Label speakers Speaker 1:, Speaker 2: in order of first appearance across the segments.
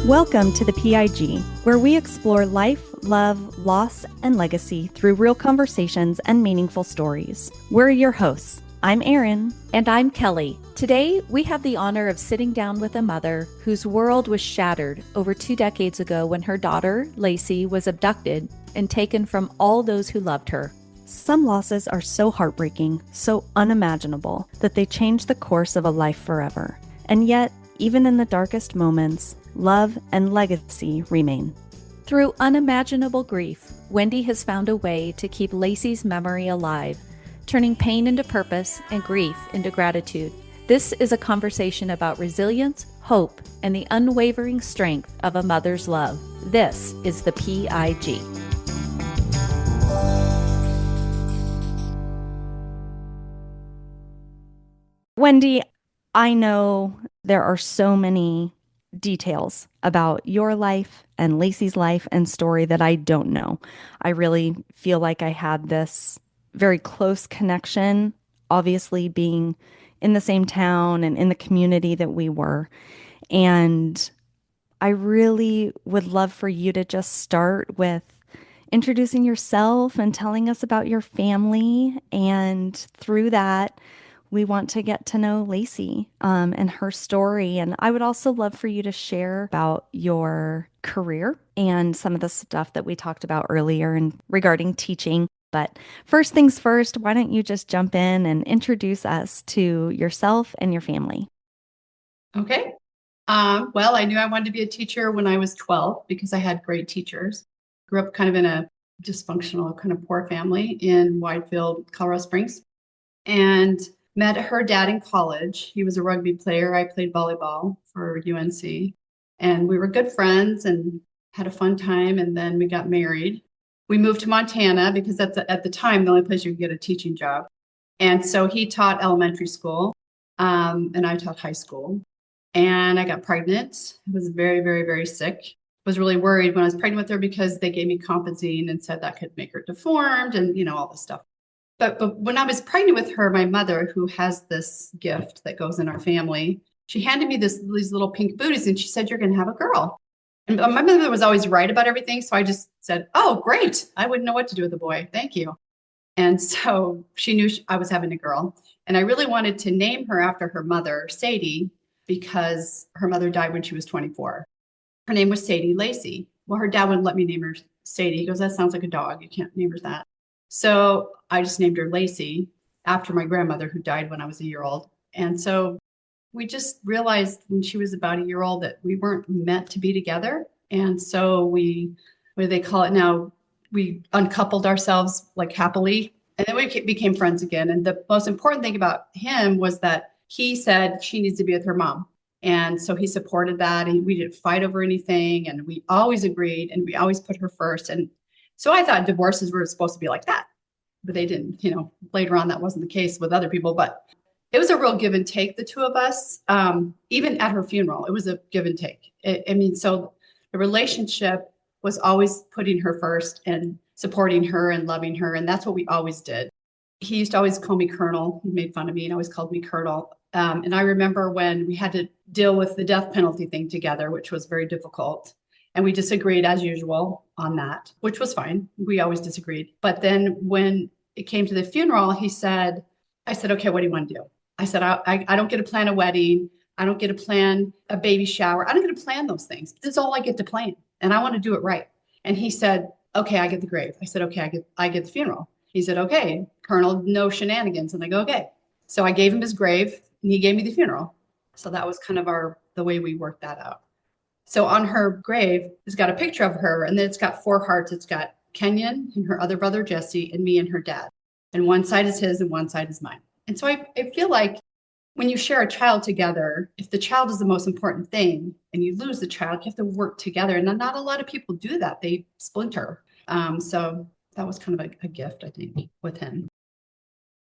Speaker 1: Welcome to the PIG, where we explore life, love, loss, and legacy through real conversations and meaningful stories. We're your hosts. I'm Erin.
Speaker 2: And I'm Kelly. Today, we have the honor of sitting down with a mother whose world was shattered over 2 decades ago when her daughter, Lacy, was abducted and taken from all those who loved her.
Speaker 1: Some losses are so heartbreaking, so unimaginable, that they change the course of a life forever. And yet, even in the darkest moments, love and legacy remain.
Speaker 2: Through unimaginable grief, Wendy has found a way to keep Lacy's memory alive, turning pain into purpose and grief into gratitude. This is a conversation about resilience, hope, and the unwavering strength of a mother's love. This is the PIG.
Speaker 1: Wendy, I know there are so many details about your life and Lacy's life and story that I don't know. I really feel like I had this very close connection, obviously being in the same town and in the community that we were. And I really would love for you to just start with introducing yourself and telling us about your family. And through that, we want to get to know Lacy and her story. And I would also love for you to share about your career and some of the stuff that we talked about earlier and regarding teaching. But first things first, why don't you just jump in and introduce us to yourself and your family?
Speaker 3: Okay. Well, I knew I wanted to be a teacher when I was 12 because I had great teachers. Grew up kind of in a dysfunctional, kind of poor family in Widefield, Colorado Springs, and met her dad in college. He was a rugby player. I played volleyball for UNC, and we were good friends and had a fun time. And then we got married. We moved to Montana because that's at the time the only place you could get a teaching job. And so he taught elementary school, and I taught high school. And I got pregnant. I was very, very, very sick. Was really worried when I was pregnant with her because they gave me Compazine and said that could make her deformed and, all this stuff. But when I was pregnant with her, my mother, who has this gift that goes in our family, she handed me these little pink booties and she said, "You're going to have a girl." And my mother was always right about everything. So I just said, "Oh, great. I wouldn't know what to do with a boy. Thank you." And so she knew I was having a girl. And I really wanted to name her after her mother, Sadie, because her mother died when she was 24. Her name was Sadie Lacy. Well, her dad wouldn't let me name her Sadie. He goes, "That sounds like a dog. You can't name her that." So I just named her Lacy after my grandmother who died when I was a year old. And so we just realized when she was about a year old that we weren't meant to be together. And so what do they call it now? We uncoupled ourselves like happily. And then we became friends again. And the most important thing about him was that he said she needs to be with her mom. And so he supported that. And we didn't fight over anything. And we always agreed and we always put her first. And so I thought divorces were supposed to be like that, but they didn't. Later on, that wasn't the case with other people, but it was a real give and take, the two of us. Even at her funeral, it was a give and take. So the relationship was always putting her first and supporting her and loving her. And that's what we always did. He used to always call me Colonel. He made fun of me and always called me Colonel. And I remember when we had to deal with the death penalty thing together, which was very difficult. And we disagreed as usual on that, which was fine. We always disagreed. But then when it came to the funeral, I said, "Okay, what do you want to do?" I said, I don't get to plan a wedding. I don't get to plan a baby shower. I don't get to plan those things. This is all I get to plan. And I want to do it right. And he said, "Okay, I get the grave." I said, "Okay, I get the funeral." He said, "Okay, Colonel, no shenanigans." And I go, "Okay." So I gave him his grave and he gave me the funeral. So that was kind of the way we worked that out. So on her grave, it's got a picture of her, and then it's got 4 hearts. It's got Kenyon and her other brother, Jesse, and me and her dad. And one side is his and one side is mine. And so I feel like when you share a child together, if the child is the most important thing and you lose the child, you have to work together. And not a lot of people do that. They splinter. So that was kind of a gift, I think, with him.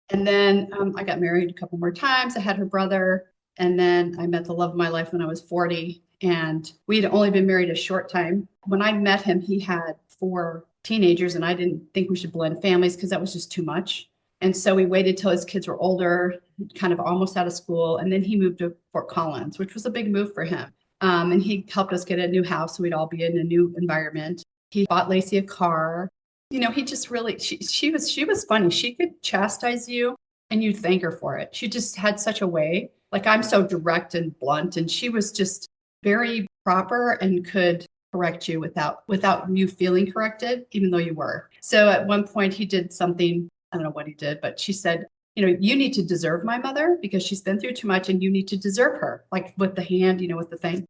Speaker 3: And then I got married a couple more times. I had her brother. And then I met the love of my life when I was 40. And we had only been married a short time. When I met him, he had 4 teenagers, and I didn't think we should blend families because that was just too much. And so we waited till his kids were older, kind of almost out of school. And then he moved to Fort Collins, which was a big move for him. And he helped us get a new house so we'd all be in a new environment. He bought Lacey a car. He just really she was funny. She could chastise you and you'd thank her for it. She just had such a way. Like I'm so direct and blunt, and she was just very proper and could correct you without you feeling corrected, even though you were. So at one point he did something, I don't know what he did, but she said, you need to deserve my mother because she's been through too much and you need to deserve her, like with the hand, with the thing.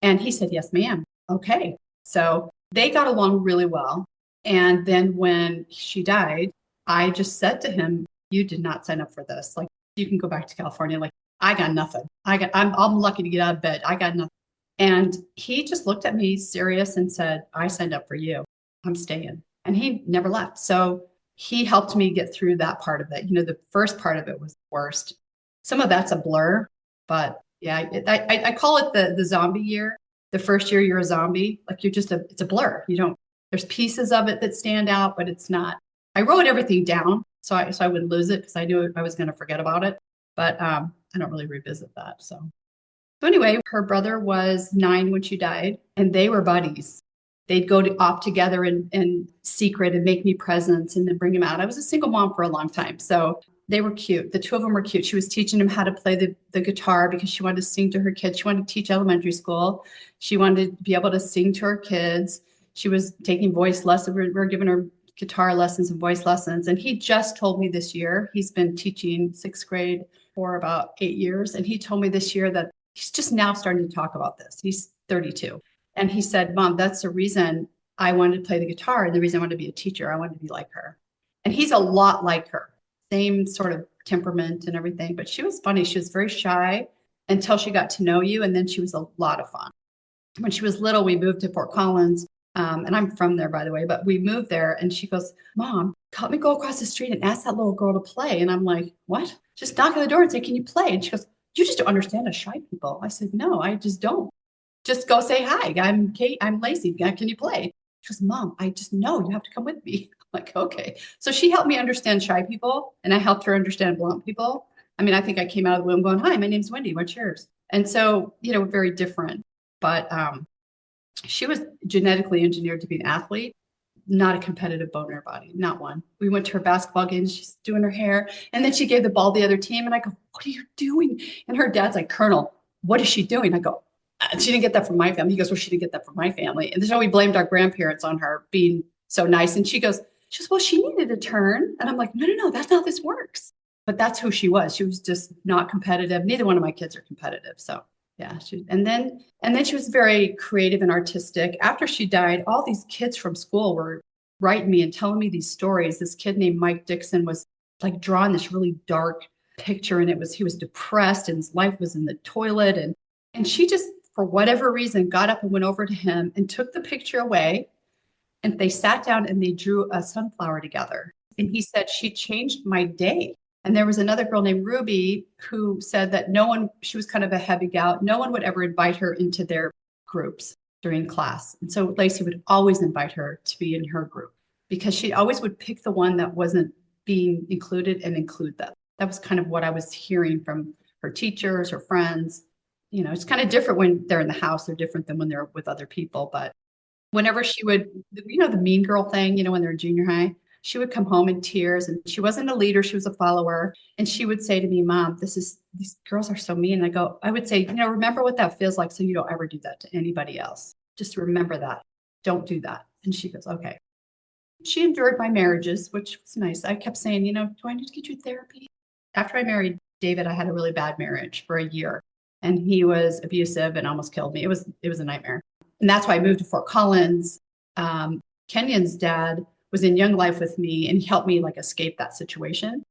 Speaker 3: And he said, yes, ma'am. Okay. So they got along really well. And then when she died, I just said to him, you did not sign up for this. Like, you can go back to California. Like, I got nothing. I'm lucky to get out of bed. I got nothing. And he just looked at me serious and said, I signed up for you. I'm staying. And he never left. So he helped me get through that part of it. The first part of it was the worst. Some of that's a blur, but yeah, I call it the zombie year. The first year you're a zombie, like it's a blur. There's pieces of it that stand out, but it's not. I wrote everything down so I wouldn't lose it because I knew I was going to forget about it. But I don't really revisit that. So anyway, her brother was 9 when she died, and they were buddies. They'd go off together in secret and make me presents and then bring him out. I was a single mom for a long time. So they were cute. The two of them were cute. She was teaching him how to play the guitar because she wanted to sing to her kids. She wanted to teach elementary school. She wanted to be able to sing to her kids. She was taking voice lessons. We were giving her guitar lessons and voice lessons. And he just told me this year, he's been teaching 6th grade for about 8 years. And he told me this year that he's just now starting to talk about this. He's 32. And he said, Mom, that's the reason I wanted to play the guitar. And the reason I wanted to be a teacher, I wanted to be like her. And he's a lot like her, same sort of temperament and everything. But she was funny. She was very shy until she got to know you. And then she was a lot of fun. When she was little, we moved to Fort Collins. And I'm from there, by the way, but we moved there and she goes, Mom, help me go across the street and ask that little girl to play. And I'm like, what? Just knock on the door and say, can you play? And she goes, you just don't understand us shy people. I said, no, I just don't. Just go say, hi, I'm Kate, I'm Lacey. Can you play? She goes, Mom, I just know you have to come with me. I'm like, okay. So she helped me understand shy people and I helped her understand blunt people. I mean, I think I came out of the womb going, hi, my name's Wendy, what's yours? And so, very different. But she was genetically engineered to be an athlete, not a competitive bone in her body, not one. We went to her basketball games, she's doing her hair, and then she gave the ball to the other team, and I go, what are you doing? And her dad's like, Colonel, what is she doing? I go, she didn't get that from my family. He goes, well, she didn't get that from my family. And so we blamed our grandparents on her being so nice. And she goes, well, she needed a turn. And I'm like, no, that's not how this works. But that's who she was. She was just not competitive. Neither one of my kids are competitive. So yeah, and then she was very creative and artistic. After she died, all these kids from school were writing me and telling me these stories. This kid named Mike Dixon was like drawing this really dark picture, and he was depressed and his life was in the toilet. And she just, for whatever reason, got up and went over to him and took the picture away. And they sat down and they drew a sunflower together. And he said, she changed my day. And there was another girl named Ruby who said that she was kind of a heavy gal. No one would ever invite her into their groups during class. And so Lacey would always invite her to be in her group because she always would pick the one that wasn't being included and include them. That was kind of what I was hearing from her teachers, her friends. It's kind of different when they're in the house. They're different than when they're with other people. But whenever she would, the mean girl thing, when they're in junior high, she would come home in tears, and she wasn't a leader. She was a follower. And she would say to me, Mom, these girls are so mean. And I would say, remember what that feels like so you don't ever do that to anybody else. Just remember that. Don't do that. And she goes, okay. She endured my marriages, which was nice. I kept saying, do I need to get you therapy? After I married David, I had a really bad marriage for a year. And he was abusive and almost killed me. It was a nightmare. And that's why I moved to Fort Collins. Kenyon's dad was in Young Life with me, and he helped me escape that situation.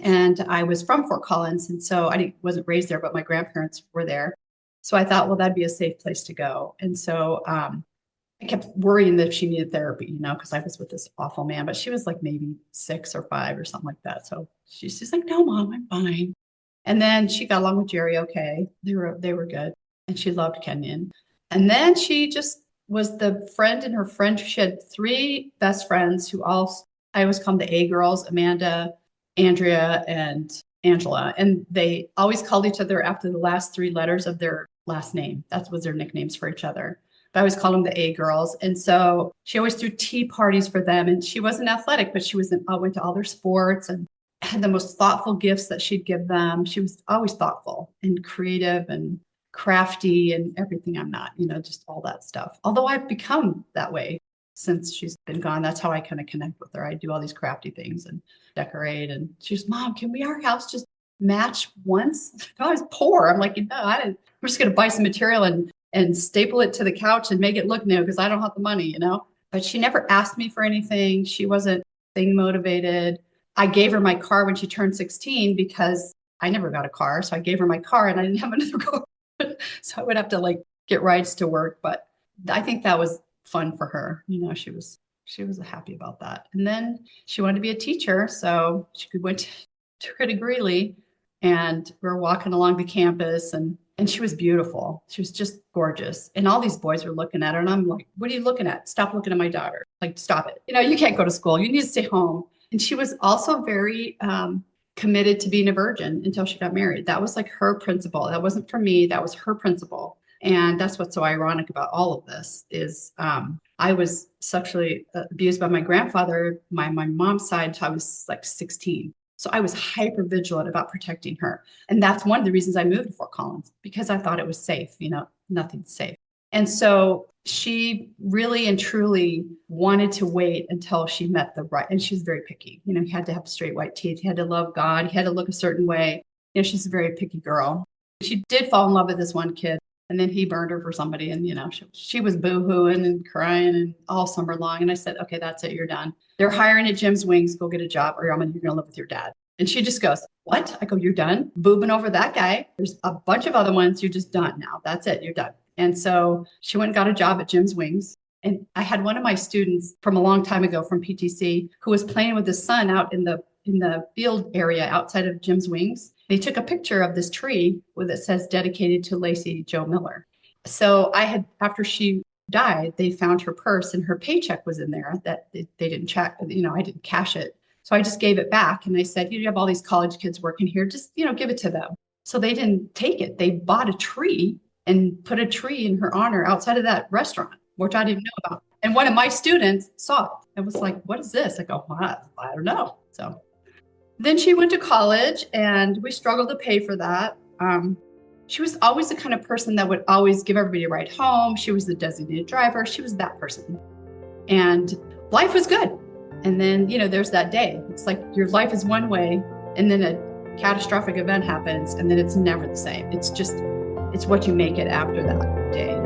Speaker 3: And I was from Fort Collins, and so I wasn't raised there, but my grandparents were there. So I thought, well, that'd be a safe place to go. And so I kept worrying that she needed therapy, because I was with this awful man. But she was maybe 6 or 5 or something like that. So she's just like, no, Mom, I'm fine. And then she got along with Jerry. Okay, they were good, and she loved Kenyon. And then she just was the friend and her friend. She had 3 best friends who I always call them the A girls: Amanda, Andrea, and Angela. And they always called each other after the last 3 letters of their last name. That was their nicknames for each other. But I always called them the A girls. And so she always threw tea parties for them. And she wasn't athletic, but she went to all their sports and had the most thoughtful gifts that she'd give them. She was always thoughtful and creative and crafty and everything I'm not, just all that stuff. Although I've become that way since she's been gone. That's how I kind of connect with her. I do all these crafty things and decorate. And she's, Mom, can our house just match once? I was poor. I'm like, no, I didn't. I'm just going to buy some material and staple it to the couch and make it look new because I don't have the money. But she never asked me for anything. She wasn't thing motivated. I gave her my car when she turned 16 because I never got a car. So I gave her my car and I didn't have another car. So I would have to get rides to work. But I think that was fun for her. She was happy about that. And then she wanted to be a teacher. So she went to Greeley and we were walking along the campus and she was beautiful. She was just gorgeous. And all these boys were looking at her. And I'm like, what are you looking at? Stop looking at my daughter. Stop it. You can't go to school. You need to stay home. And she was also very committed to being a virgin until she got married. That was her principle. That wasn't for me. That was her principle. And that's what's so ironic about all of this is I was sexually abused by my grandfather, my mom's side, until I was 16. So I was hyper vigilant about protecting her. And that's one of the reasons I moved to Fort Collins, because I thought it was safe, nothing's safe. And so she really and truly wanted to wait until she met the right, and she was very picky. He had to have straight white teeth. He had to love God. He had to look a certain way. She's a very picky girl. She did fall in love with this one kid, and then he burned her for somebody. And, she was boo-hooing and crying and all summer long. And I said, okay, that's it. You're done. They're hiring at Jim's Wings. Go get a job or you're going to live with your dad. And she just goes, what? I go, you're done boobing over that guy. There's a bunch of other ones. You're just done now. That's it. You're done. And so she went and got a job at Jim's Wings. And I had one of my students from a long time ago from PTC who was playing with his son out in the field area outside of Jim's Wings. They took a picture of this tree that says dedicated to Lacy Jo Miller. So after she died, they found her purse and her paycheck was in there that they didn't check. I didn't cash it. So I just gave it back. And I said, you have all these college kids working here. Just, give it to them. So they didn't take it. They bought a tree and put a tree in her honor outside of that restaurant, which I didn't know about. And one of my students saw it and was like, what is this? I go, well, I don't know. So then she went to college and we struggled to pay for that. She was always the kind of person that would always give everybody a ride home. She was the designated driver. She was that person. And life was good. And then, there's that day. It's like your life is one way and then a catastrophic event happens and then it's never the same. It's what you make it after that day.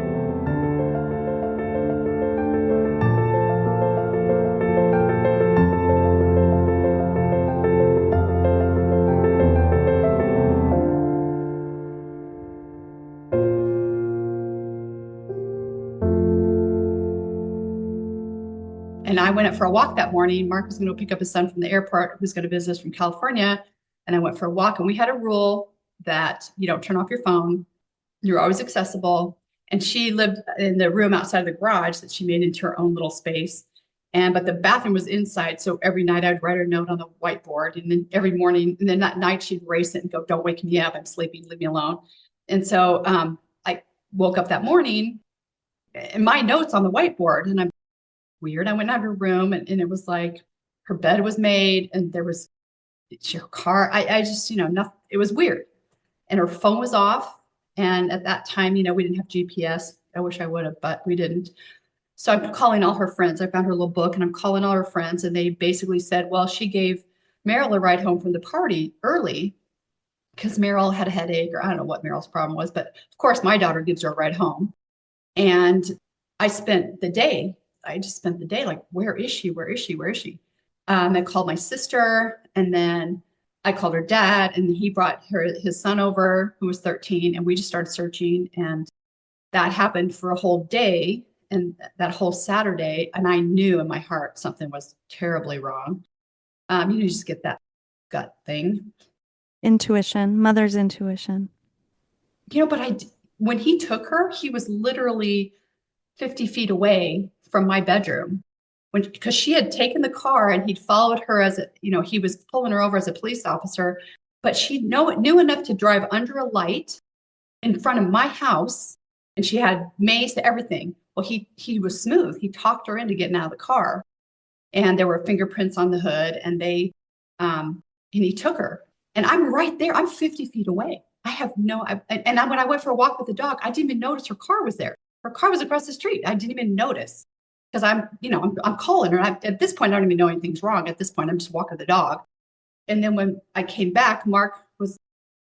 Speaker 3: And I went out for a walk that morning. Mark was going to pick up his son from the airport, who's going to visit us from California. And I went for a walk and we had a rule that you don't turn off your phone. You're always accessible. And she lived in the room outside of the garage that she made into her own little space. But the bathroom was inside. So every night I'd write her a note on the whiteboard. And then every morning, and then that night she'd erase it and go, don't wake me up. I'm sleeping. Leave me alone. And so I woke up that morning and my notes on the whiteboard. And I'm weird. I went out of her room and it was like her bed was made and there was her car. I just, nothing. It was weird. And her phone was off. And at that time, we didn't have GPS. I wish I would have, but we didn't. So I'm calling all her friends. I found her little book and I'm calling all her friends. And they basically said, well, she gave Meryl a ride home from the party early because Meryl had a headache or I don't know what Meryl's problem was. But of course, my daughter gives her a ride home. And I just spent the day like, where is she? Where is she? Where is she? I called my sister and then I called her dad and he brought his son over who was 13 and we just started searching and that happened for a whole day and that whole Saturday. And I knew in my heart something was terribly wrong. You just get that gut thing.
Speaker 1: Intuition, mother's intuition.
Speaker 3: But when he took her, he was literally 50 feet away from my bedroom because she had taken the car and he'd followed her he was pulling her over as a police officer, but she knew enough to drive under a light in front of my house, and she had mace to everything. Well, he was smooth. He talked her into getting out of the car, and there were fingerprints on the hood, and he took her. And I'm right there. I'm 50 feet away. I have no, when I went for a walk with the dog, I didn't even notice her car was there. Her car was across the street. I didn't even notice because I'm calling her. At this point, I don't even know anything's wrong. At this point, I'm just walking the dog. And then when I came back, Mark was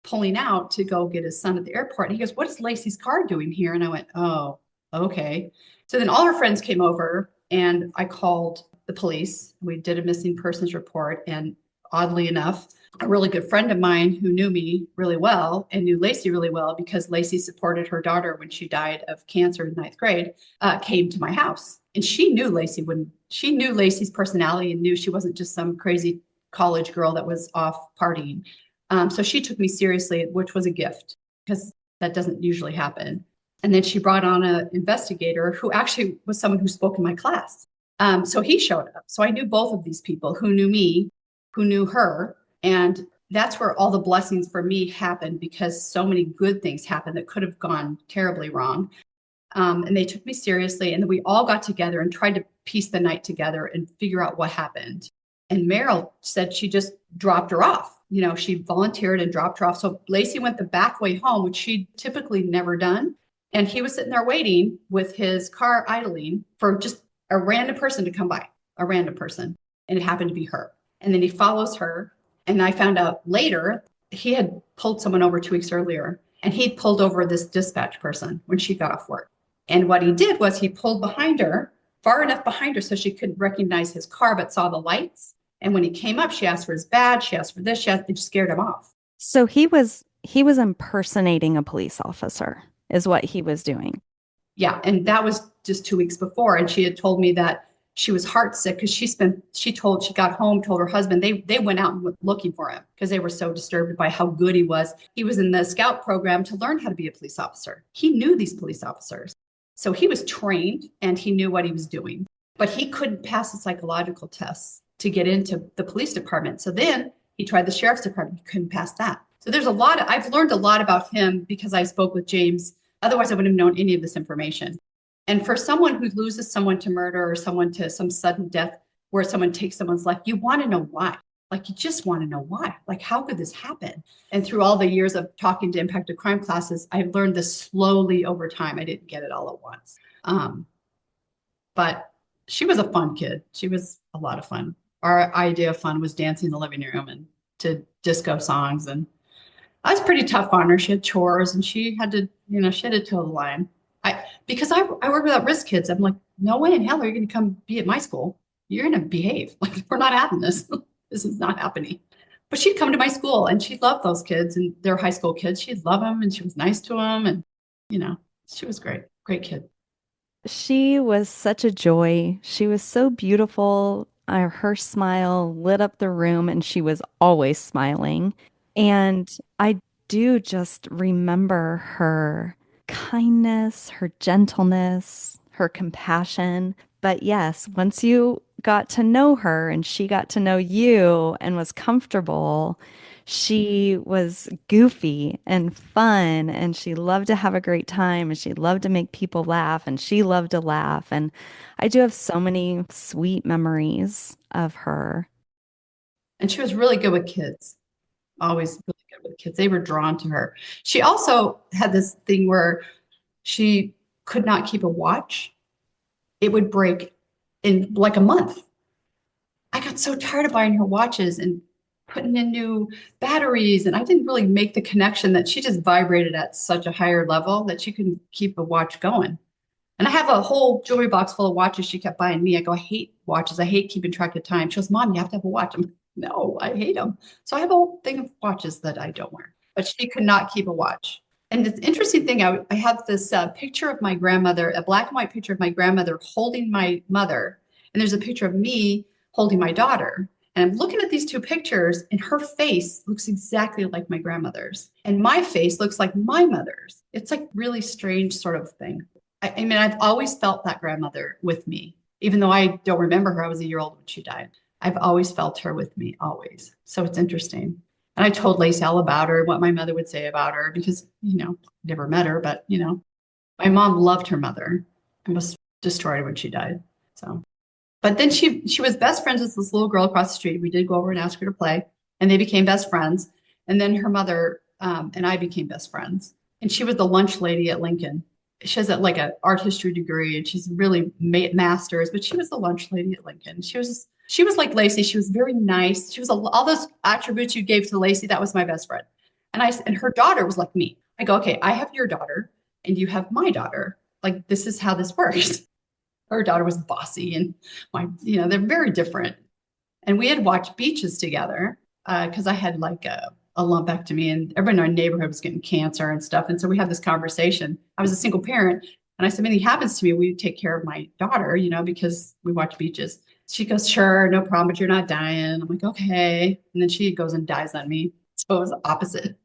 Speaker 3: pulling out to go get his son at the airport. And he goes, "What is Lacy's car doing here?" And I went, "Oh, okay." So then all her friends came over and I called the police. We did a missing persons report. And oddly enough, a really good friend of mine who knew me really well and knew Lacy really well because Lacy supported her daughter when she died of cancer in ninth grade, came to my house. And she knew Lacy's personality and knew she wasn't just some crazy college girl that was off partying. So she took me seriously, which was a gift because that doesn't usually happen. And then she brought on an investigator who actually was someone who spoke in my class. So he showed up. So I knew both of these people who knew me, who knew her. And that's where all the blessings for me happened because so many good things happened that could have gone terribly wrong. And they took me seriously. And then we all got together and tried to piece the night together and figure out what happened. And Meryl said she just dropped her off. She volunteered and dropped her off. So Lacy went the back way home, which she'd typically never done. And he was sitting there waiting with his car idling for just a random person to come by, a random person. And it happened to be her. And then he follows her. And I found out later he had pulled someone over 2 weeks earlier and he'd pulled over this dispatch person when she got off work. And what he did was he pulled behind her, far enough behind her so she couldn't recognize his car, but saw the lights. And when he came up, she asked for his badge. She asked for this. It just scared him off.
Speaker 1: So he was impersonating a police officer, is what he was doing.
Speaker 3: Yeah. And that was just 2 weeks before. And she had told me that she was heartsick because she got home, told her husband, they went out and went looking for him because they were so disturbed by how good he was. He was in the scout program to learn how to be a police officer. He knew these police officers. So he was trained and he knew what he was doing, but he couldn't pass the psychological tests to get into the police department. So then he tried the sheriff's department. He couldn't pass that. So I've learned a lot about him because I spoke with James. Otherwise, I wouldn't have known any of this information. And for someone who loses someone to murder or someone to some sudden death where someone takes someone's life, you want to know why. Like, you just want to know why. Like, how could this happen? And through all the years of talking to impacted crime classes, I've learned this slowly over time. I didn't get it all at once. But she was a fun kid. She was a lot of fun. Our idea of fun was dancing in the living room and to disco songs. And I was pretty tough on her. She had chores and she had to toe the line. Because I work with at-risk kids. I'm like, no way in hell are you going to come be at my school. You're going to behave. Like, we're not having this. This is not happening. But she'd come to my school and she loved those kids and they're high school kids. She'd love them and she was nice to them. And, she was great. Great kid.
Speaker 1: She was such a joy. She was so beautiful. Her smile lit up the room, and she was always smiling. And I do just remember her kindness, her gentleness, her compassion. But yes, once you got to know her and she got to know you and was comfortable, she was goofy and fun, and she loved to have a great time, and she loved to make people laugh, and she loved to laugh. And I do have so many sweet memories of her.
Speaker 3: And she was really good with kids. Always really good with kids. They were drawn to her. She also had this thing where she could not keep a watch. It would break in like a month. I got so tired of buying her watches and putting in new batteries. And I didn't really make the connection that she just vibrated at such a higher level that she couldn't keep a watch going. And I have a whole jewelry box full of watches she kept buying me. I go, I hate watches. I hate keeping track of time. She goes, Mom, you have to have a watch. I'm like, no, I hate them. So I have a whole thing of watches that I don't wear. But she could not keep a watch. And the interesting thing, I have this picture of my grandmother, a black and white picture of my grandmother holding my mother. And there's a picture of me holding my daughter. And I'm looking at these two pictures, and her face looks exactly like my grandmother's. And my face looks like my mother's. It's like really strange sort of thing. I mean, I've always felt that grandmother with me, even though I don't remember her. I was a year old when she died. I've always felt her with me, always. So it's interesting. And I told Lacey all about her, what my mother would say about her, because, never met her, but, my mom loved her mother and was destroyed when she died. So, but then she was best friends with this little girl across the street. We did go over and ask her to play, and they became best friends. And then her mother and I became best friends. And she was the lunch lady at Lincoln. She has like an art history degree, and she's really masters. But she was the lunch lady at Lincoln. She was like Lacey. She was very nice. She was all those attributes you gave to Lacey. That was my best friend. And her daughter was like me. I go, okay, I have your daughter, and you have my daughter. Like, this is how this works. Her daughter was bossy, and they're very different. And we had watched Beaches together because I had like a lumpectomy, and everyone in our neighborhood was getting cancer and stuff. And so we had this conversation. I was a single parent, and I said, if anything happens to me, will you take care of my daughter, because we watch Beaches. She goes, sure, no problem, but you're not dying. I'm like, okay. And then she goes and dies on me. So it was the opposite.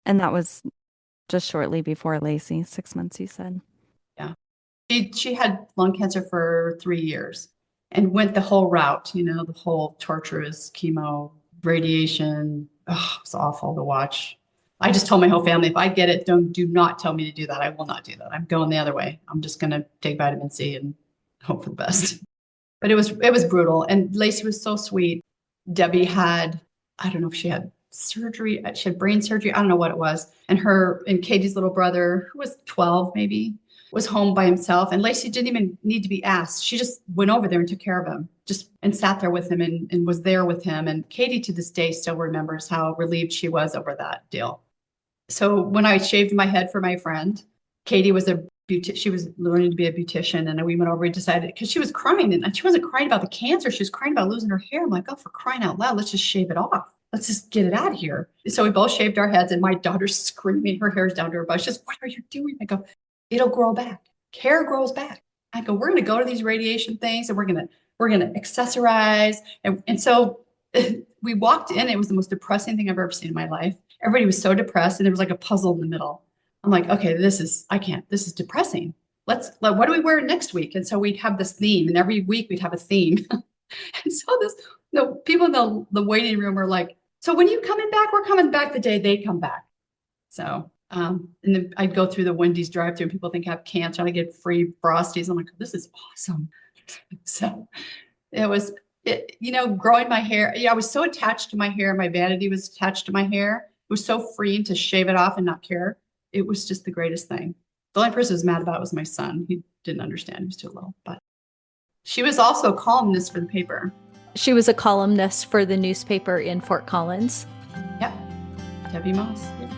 Speaker 1: And that was just shortly before Lacy, 6 months, you said.
Speaker 3: Yeah. She had lung cancer for 3 years and went the whole route, the whole torturous chemo, radiation. Oh, it was awful to watch. I just told my whole family, if I get it, do not tell me to do that. I will not do that. I'm going the other way. I'm just going to take vitamin C and hope for the best. But it was brutal. And Lacey was so sweet. Debbie had, I don't know if she had surgery. She had brain surgery. I don't know what it was. And Katie's little brother, who was 12 maybe, was home by himself. And Lacey didn't even need to be asked. She just went over there and took care of him, and sat there with him and was there with him. And Katie to this day still remembers how relieved she was over that deal. So when I shaved my head for my friend, Katie was she was learning to be a beautician, and we went over and decided, because she was crying, and she wasn't crying about the cancer. She was crying about losing her hair. I'm like, oh, for crying out loud, let's just shave it off. Let's just get it out of here. So we both shaved our heads, and my daughter's screaming, her hair's down to her butt. She's, what are you doing? I go, it'll grow back. Hair grows back. I go, we're going to go to these radiation things, and we're going to accessorize. And so we walked in. It was the most depressing thing I've ever seen in my life. Everybody was so depressed, and there was like a puzzle in the middle. I'm like, okay, this is depressing. What do we wear next week? And so we'd have this theme, and every week we'd have a theme. And so people in the waiting room are like, so when you coming back? We're coming back the day they come back. So, and then I'd go through the Wendy's drive-thru, and people think I have cancer, and I get free Frosties. I'm like, this is awesome. So growing my hair. Yeah, I was so attached to my hair. My vanity was attached to my hair. It was so freeing to shave it off and not care. It was just the greatest thing. The only person who was mad about it was my son. He didn't understand. He was too little. But she was also a columnist for the paper.
Speaker 2: She was a columnist for the newspaper in Fort Collins.
Speaker 3: Yep. Debbie Moss. Yep.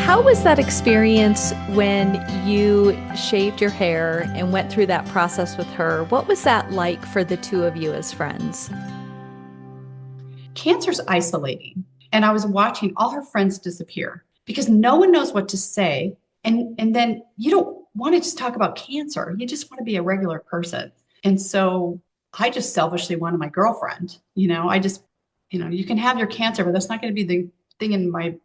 Speaker 2: How was that experience when you shaved your hair and went through that process with her? What was that like for the two of you as friends?
Speaker 3: Cancer's isolating. And I was watching all her friends disappear because no one knows what to say. And then you don't want to just talk about cancer. You just want to be a regular person. And so I just selfishly wanted my girlfriend. You can have your cancer, but that's not going to be the thing in my,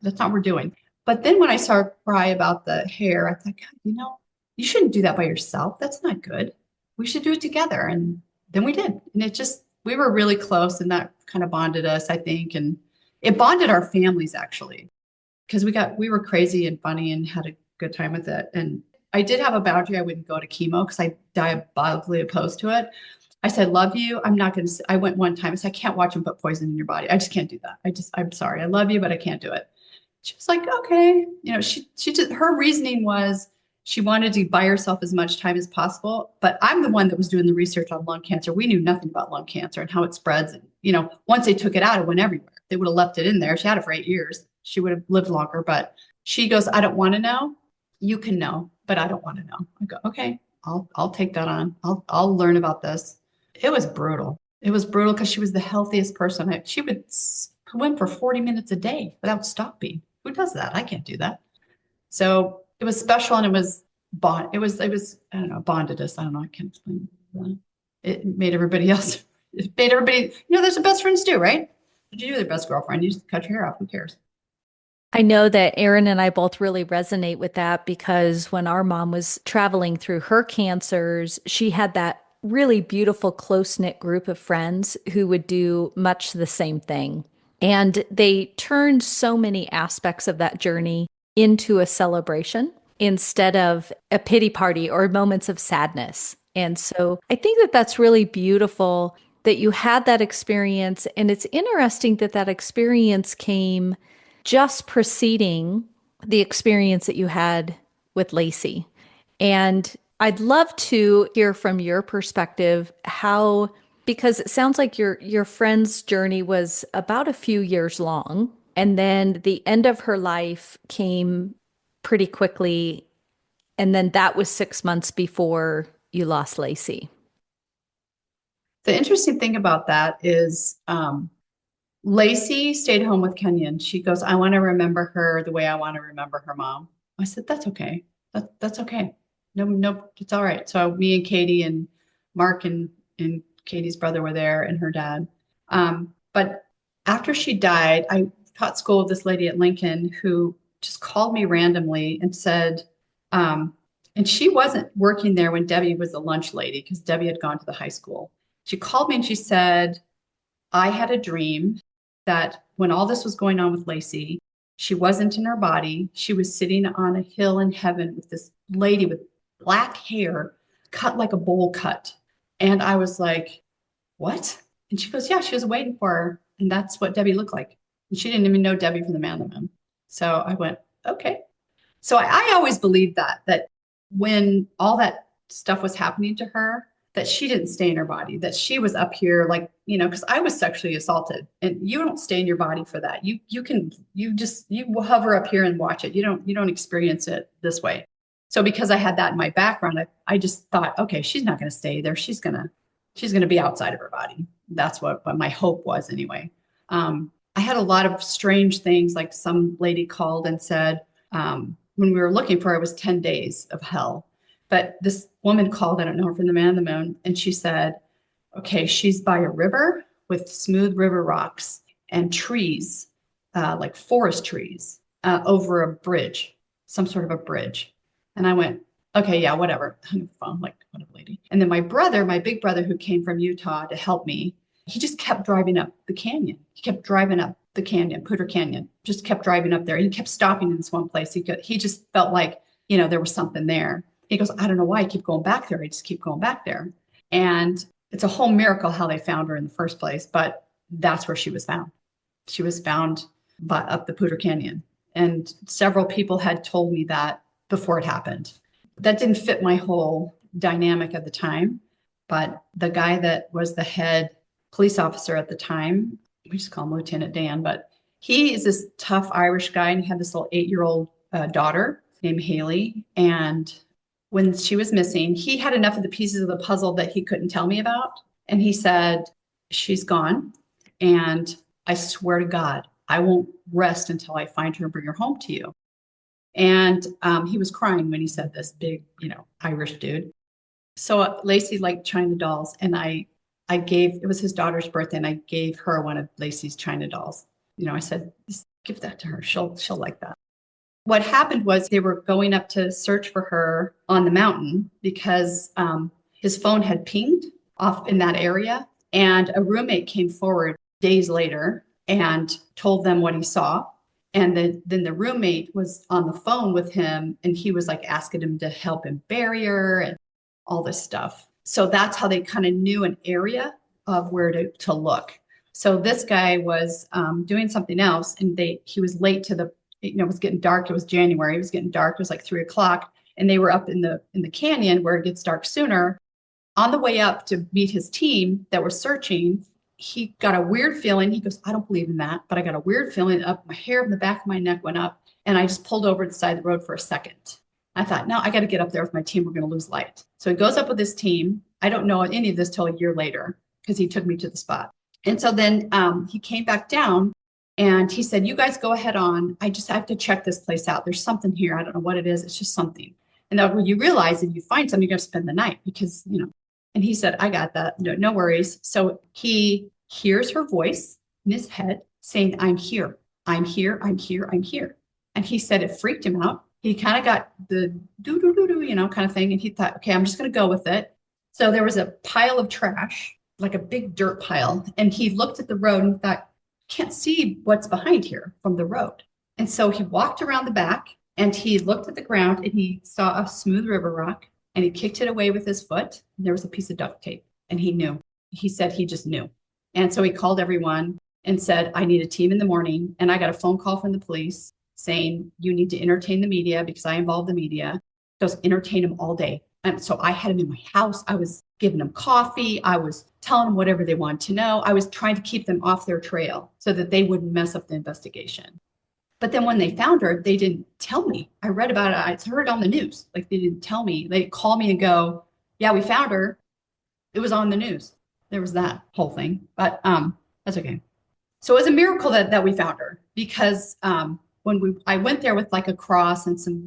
Speaker 3: that's not what we're doing. But then when I started to cry about the hair, I thought, God, you shouldn't do that by yourself. That's not good. We should do it together. And then we did. And we were really close, and that kind of bonded us, I think. And it bonded our families, actually, because we were crazy and funny and had a good time with it. And I did have a boundary. I wouldn't go to chemo because I diabolically opposed to it. I said, love you. I'm not going to, I went one time. I said, I can't watch them put poison in your body. I just can't do that. I'm sorry. I love you, but I can't do it. She was like, okay. Her reasoning was she wanted to buy herself as much time as possible. But I'm the one that was doing the research on lung cancer. We knew nothing about lung cancer and how it spreads. And, once they took it out, it went everywhere. They would have left it in there. She had it for 8 years. She would have lived longer. But she goes, I don't want to know. You can know, but I don't want to know. I go, okay, I'll take that on. I'll learn about this. It was brutal. It was brutal because she was the healthiest person. She would swim for 40 minutes a day without stopping. Who does that? I can't do that. So it was special, and it was I don't know, bonded us. I don't know. I can't explain that. It made everybody, there's the best friends do, right? you do, the best girlfriend? You just cut your hair off. Who cares?
Speaker 2: I know that Erin and I both really resonate with that because when our mom was traveling through her cancers, she had that really beautiful, close-knit group of friends who would do much the same thing. And they turned so many aspects of that journey into a celebration instead of a pity party or moments of sadness. And so I think that that's really beautiful that you had that experience. And it's interesting that that experience came just preceding the experience that you had with Lacy. And I'd love to hear from your perspective how, because it sounds like your friend's journey was about a few years long, and then the end of her life came pretty quickly, and then that was 6 months before you lost Lacy.
Speaker 3: The interesting thing about that is Lacey stayed home with Kenyon. She goes, I want to remember her the way I want to remember her mom. I said, that's okay. That's okay. No, no, it's all right. So me and Katie and Mark and Katie's brother were there and her dad. But after she died, I taught school with this lady at Lincoln who just called me randomly and said, and she wasn't working there when Debbie was the lunch lady because Debbie had gone to the high school. She called me and she said, I had a dream that when all this was going on with Lacy, she wasn't in her body. She was sitting on a hill in heaven with this lady with black hair cut like a bowl cut. And I was like, what? And she goes, yeah, she was waiting for her. And that's what Debbie looked like. And she didn't even know Debbie from the Man of the Moon. So I went, okay. So I always believed that when all that stuff was happening to her, that she didn't stay in her body, that she was up here, like, you know, because I was sexually assaulted and you don't stay in your body for that. You hover up here and watch it. You don't experience it this way. So because I had that in my background, I just thought, okay, she's not going to stay there. She's going to be outside of her body. That's what my hope was anyway. I had a lot of strange things, like some lady called and said, when we were looking for her, it was 10 days of hell. But this woman called, I don't know her from the Man on the Moon, and she said, okay, she's by a river with smooth river rocks and trees, like forest trees, over a bridge, some sort of a bridge. And I went, okay, yeah, whatever. Hung up the phone, like, whatever, lady. And then my brother, my big brother who came from Utah to help me, he just kept driving up the canyon. He kept driving up the canyon, Poudre Canyon, just kept driving up there. He kept stopping in this one place. He just felt like, you know, there was something there. He goes, I don't know why I keep going back there. I just keep going back there. And it's a whole miracle how they found her in the first place, but that's where she was found. She was found up the Poudre Canyon. And several people had told me that before it happened. That didn't fit my whole dynamic at the time. But the guy that was the head police officer at the time, we just call him Lieutenant Dan, but he is this tough Irish guy, and he had this little 8-year-old daughter named Haley. And when she was missing, he had enough of the pieces of the puzzle that he couldn't tell me about. And he said, she's gone. And I swear to God, I won't rest until I find her and bring her home to you. And he was crying when he said this, big, you know, Irish dude. So Lacy liked China dolls. And I gave, it was his daughter's birthday, and I gave her one of Lacy's China dolls. You know, I said, just give that to her. She'll like that. What happened was they were going up to search for her on the mountain because his phone had pinged off in that area. And a roommate came forward days later and told them what he saw. And then the roommate was on the phone with him, and he was like asking him to help him bury her and all this stuff. So that's how they kind of knew an area of where to look. So this guy was doing something else, and he was late to it was getting dark. It was January. It was getting dark. It was like 3:00, and they were up in the canyon where it gets dark sooner. On the way up to meet his team that were searching, he got a weird feeling. He goes, I don't believe in that, but I got a weird feeling up. My hair in the back of my neck went up, and I just pulled over to the side of the road for a second. I thought, no, I got to get up there with my team. We're going to lose light. So he goes up with his team. I don't know any of this till a year later because he took me to the spot. And so then he came back down, and he said, you guys go ahead on. I just have to check this place out. There's something here. I don't know what it is. It's just something. And then when you realize if you find something, you're going to spend the night because, you know. And he said, I got that. No worries. So he hears her voice. in his head saying, I'm here, I'm here, I'm here, I'm here. And he said it freaked him out. He kind of got the do do do do, kind of thing. And he thought, okay, I'm just going to go with it. So there was a pile of trash, like a big dirt pile. And he looked at the road and thought, can't see what's behind here from the road. And so he walked around the back and he looked at the ground and he saw a smooth river rock and he kicked it away with his foot. And there was a piece of duct tape and he knew. He said he just knew. And so he called everyone and said, I need a team in the morning. And I got a phone call from the police saying, you need to entertain the media because I involved the media. Just entertain them all day. And so I had them in my house. I was giving them coffee. I was telling them whatever they wanted to know. I was trying to keep them off their trail so that they wouldn't mess up the investigation. But then when they found her, they didn't tell me. I read about it. I heard it on the news. Like they didn't tell me. They call me and go, yeah, we found her. It was on the news. There was that whole thing, but that's okay. So it was a miracle that we found her because when I went there with like a cross and some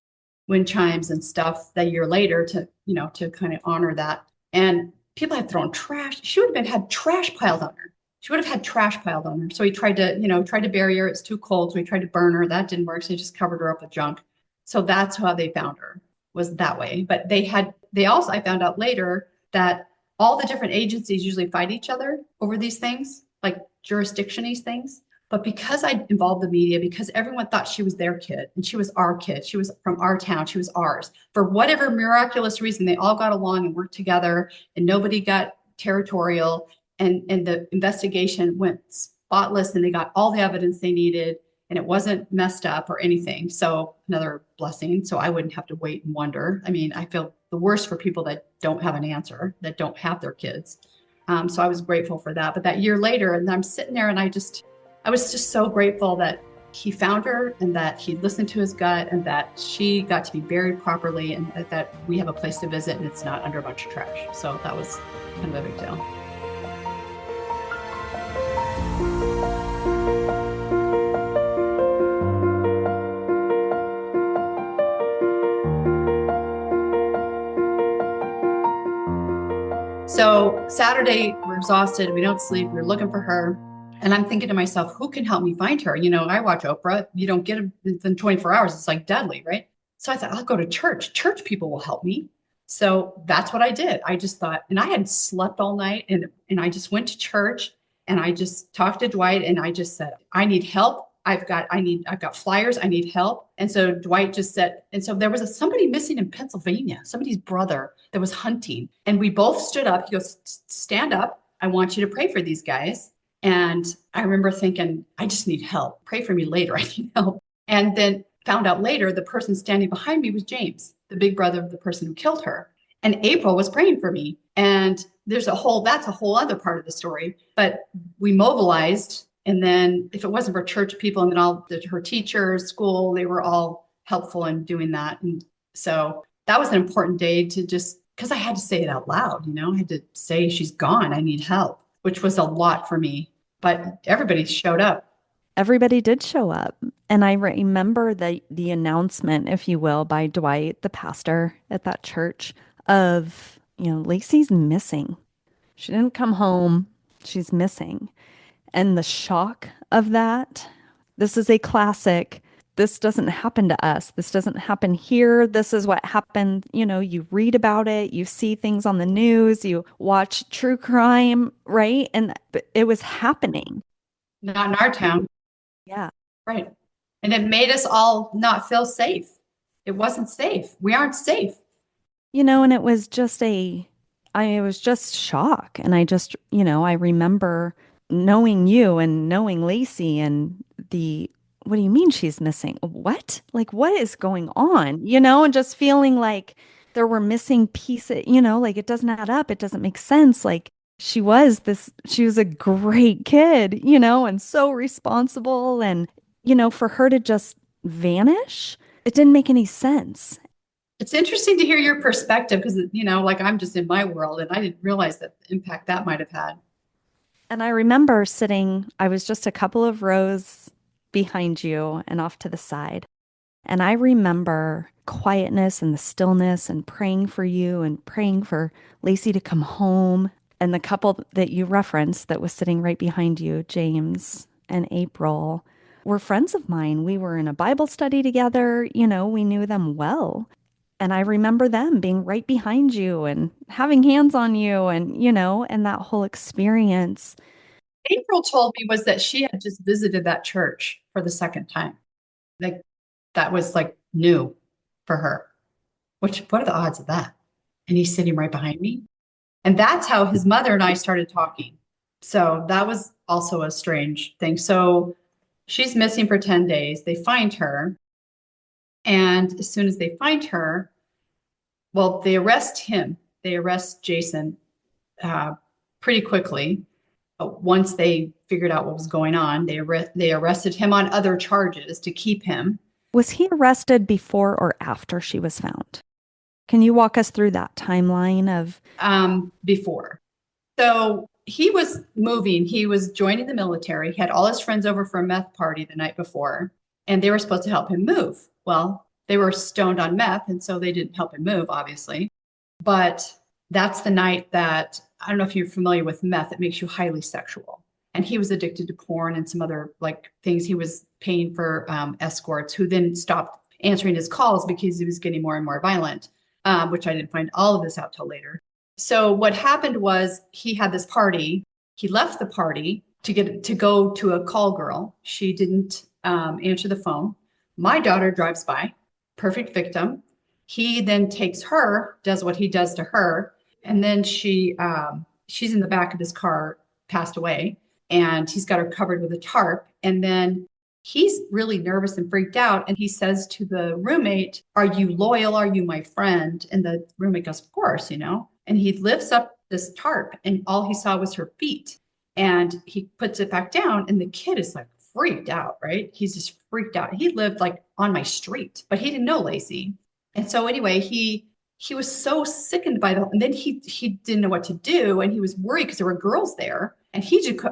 Speaker 3: wind chimes and stuff that year later to kind of honor that. And people had thrown trash. She would have had trash piled on her. She would have had trash piled on her. So he tried to bury her. It's too cold. So he tried to burn her. That didn't work. So he just covered her up with junk. So that's how they found her, was that way. But I found out later that all the different agencies usually fight each other over these things, like jurisdiction-y things. But because I involved the media, because everyone thought she was their kid and she was our kid, she was from our town, she was ours. For whatever miraculous reason, they all got along and worked together and nobody got territorial and the investigation went spotless and they got all the evidence they needed and it wasn't messed up or anything. So another blessing. So I wouldn't have to wait and wonder. I mean, I feel the worst for people that don't have an answer, that don't have their kids. So I was grateful for that. But that year later, and I'm sitting there and I was just so grateful that he found her and that he listened to his gut and that she got to be buried properly and that we have a place to visit and it's not under a bunch of trash. So that was kind of a big deal. So Saturday, we're exhausted. We don't sleep. We're looking for her. And I'm thinking to myself, who can help me find her? I watch Oprah. You don't get it within 24 hours. It's like deadly, right? So I thought, I'll go to church. Church people will help me. So that's what I did. I just thought, and I hadn't slept all night. And I just went to church and I just talked to Dwight and I just said, I need help. I've got flyers. I need help. And so Dwight just said, and so there was somebody missing in Pennsylvania, somebody's brother that was hunting. And we both stood up. He goes, stand up. I want you to pray for these guys. And I remember thinking, I just need help. Pray for me later. I need help. And then found out later, the person standing behind me was James, the big brother of the person who killed her. And April was praying for me. And that's a whole other part of the story. But we mobilized. And then if it wasn't for church people and then her teachers, school, they were all helpful in doing that. And so that was an important day to just, because I had to say it out loud, I had to say, she's gone. I need help, which was a lot for me. But everybody showed up.
Speaker 1: Everybody did show up. And I remember the announcement, if you will, by Dwight, the pastor at that church of, Lacy's missing. She didn't come home. She's missing. And the shock of that, this is a classic. This doesn't happen to us. This doesn't happen here. This is what happened. You read about it, you see things on the news, you watch true crime, right? And it was happening.
Speaker 3: Not in our town.
Speaker 1: Yeah.
Speaker 3: Right. And it made us all not feel safe. It wasn't safe. We aren't safe.
Speaker 1: And it was just it was just shock. And I remember knowing you and knowing Lacy and what do you mean she's missing? What? Like, what is going on? And just feeling like there were missing pieces, like it doesn't add up. It doesn't make sense. Like she was a great kid, and so responsible. And, for her to just vanish, it didn't make any sense.
Speaker 3: It's interesting to hear your perspective because, like I'm just in my world and I didn't realize that the impact that might have had.
Speaker 1: And I remember I was just a couple of rows behind you and off to the side. And I remember quietness and the stillness and praying for you and praying for Lacy to come home. And the couple that you referenced that was sitting right behind you, James, and April were friends of mine. We were in a Bible study together, we knew them well. And I remember them being right behind you and having hands on you and that whole experience.
Speaker 3: April told me was that she had just visited that church for the second time. Like that was like new for her. Which, what are the odds of that? And he's sitting right behind me. And that's how his mother and I started talking. So that was also a strange thing. So she's missing for 10 days. They find her. And as soon as they find her, well, they arrest him. They arrest Jason uh, pretty quickly. Once they figured out what was going on, they arrested him on other charges to keep him.
Speaker 1: Was he arrested before or after she was found? Can you walk us through that timeline of
Speaker 3: Before. So he was moving. He was joining the military. He had all his friends over for a meth party the night before, and they were supposed to help him move. Well, they were stoned on meth, and so they didn't help him move, obviously. But that's the night that, I don't know if you're familiar with meth, it makes you highly sexual. And he was addicted to porn and some other like things. He was paying for escorts who then stopped answering his calls because he was getting more and more violent, which I didn't find all of this out till later. So what happened was he had this party. He left the party to go to a call girl. She didn't answer the phone. My daughter drives by, perfect victim. He then takes her, does what he does to her, and then she's in the back of his car, passed away, and he's got her covered with a tarp. And then he's really nervous and freaked out, and he says to the roommate, "Are you loyal? Are you my friend?" And the roommate goes, "Of course, you know." And he lifts up this tarp, and all he saw was her feet. And he puts it back down, and the kid is like freaked out, right? He's just freaked out. He lived like on my street, but he didn't know Lacy. And so anyway, he was so sickened by and then he didn't know what to do, and he was worried because there were girls there, and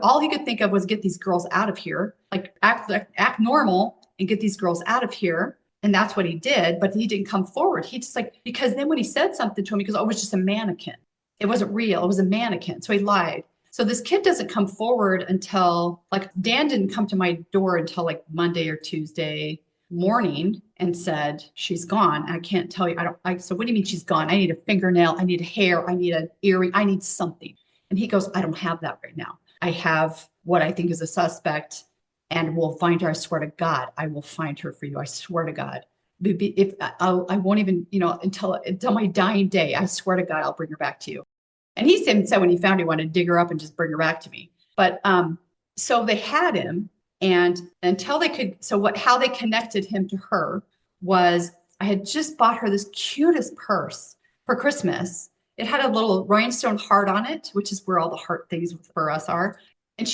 Speaker 3: all he could think of was get these girls out of here, like act normal and get these girls out of here. And that's what he did, but he didn't come forward. He just like, because then when he said something to him, he goes, "Oh, it was just a mannequin. It wasn't real. It was a mannequin." So he lied. So this kid doesn't come forward until like Dan didn't come to my door until like Monday or Tuesday morning and said, "She's gone. I can't tell you. So what do you mean she's gone? I need a fingernail. I need a hair. I need an earring. I need something." And he goes, "I don't have that right now. I have what I think is a suspect, and we'll find her. I swear to God, I will find her for you. I swear to God. If I won't even, until my dying day, I swear to God, I'll bring her back to you." And he said when he found her, he wanted to dig her up and just bring her back to me. But so they had him, and until they could, how they connected him to her was I had just bought her this cutest purse for Christmas. It had a little rhinestone heart on it, which is where all the heart things for us are. And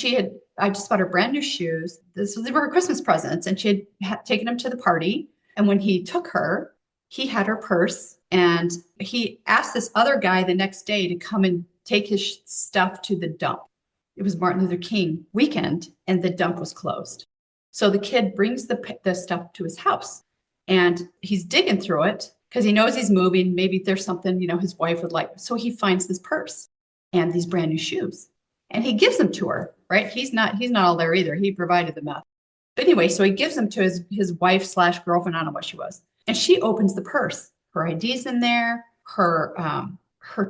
Speaker 3: I just bought her brand new shoes. These were her Christmas presents, and she had taken them to the party. And when he took her, he had her purse, and he asked this other guy the next day to come and take his stuff to the dump. It was Martin Luther King weekend, and the dump was closed. So the kid brings the stuff to his house, and he's digging through it because he knows he's moving. Maybe there's something, his wife would like. So he finds this purse and these brand new shoes, and he gives them to her, right? He's not all there either. He provided the meth. But anyway, so he gives them to his wife / girlfriend. I don't know what she was. And she opens the purse. Her ID's in there. Her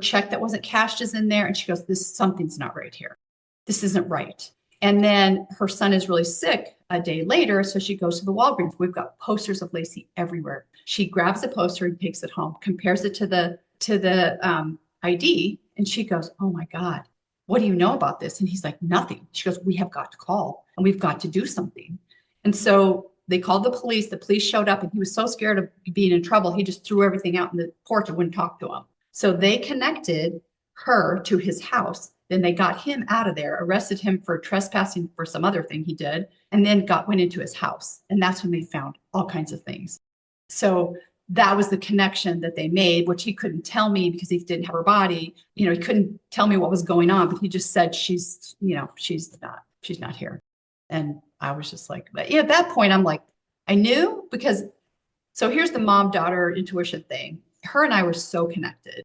Speaker 3: check that wasn't cashed is in there. And she goes, something's not right here. This isn't right. And then her son is really sick a day later. So she goes to the Walgreens. We've got posters of Lacy everywhere. She grabs a poster and takes it home, compares it to the ID. And she goes, "Oh my God, what do you know about this?" And he's like, "Nothing." She goes, "We have got to call, and we've got to do something." And so they called the police. The police showed up, and he was so scared of being in trouble, he just threw everything out in the porch and wouldn't talk to them. So they connected her to his house. Then they got him out of there, arrested him for trespassing for some other thing he did, and then went into his house. And that's when they found all kinds of things. So that was the connection that they made, which he couldn't tell me because he didn't have her body. He couldn't tell me what was going on, but he just said, she's not here. And I was just like, but at that point, I'm like, I knew because, so here's the mom-daughter intuition thing. Her and I were so connected.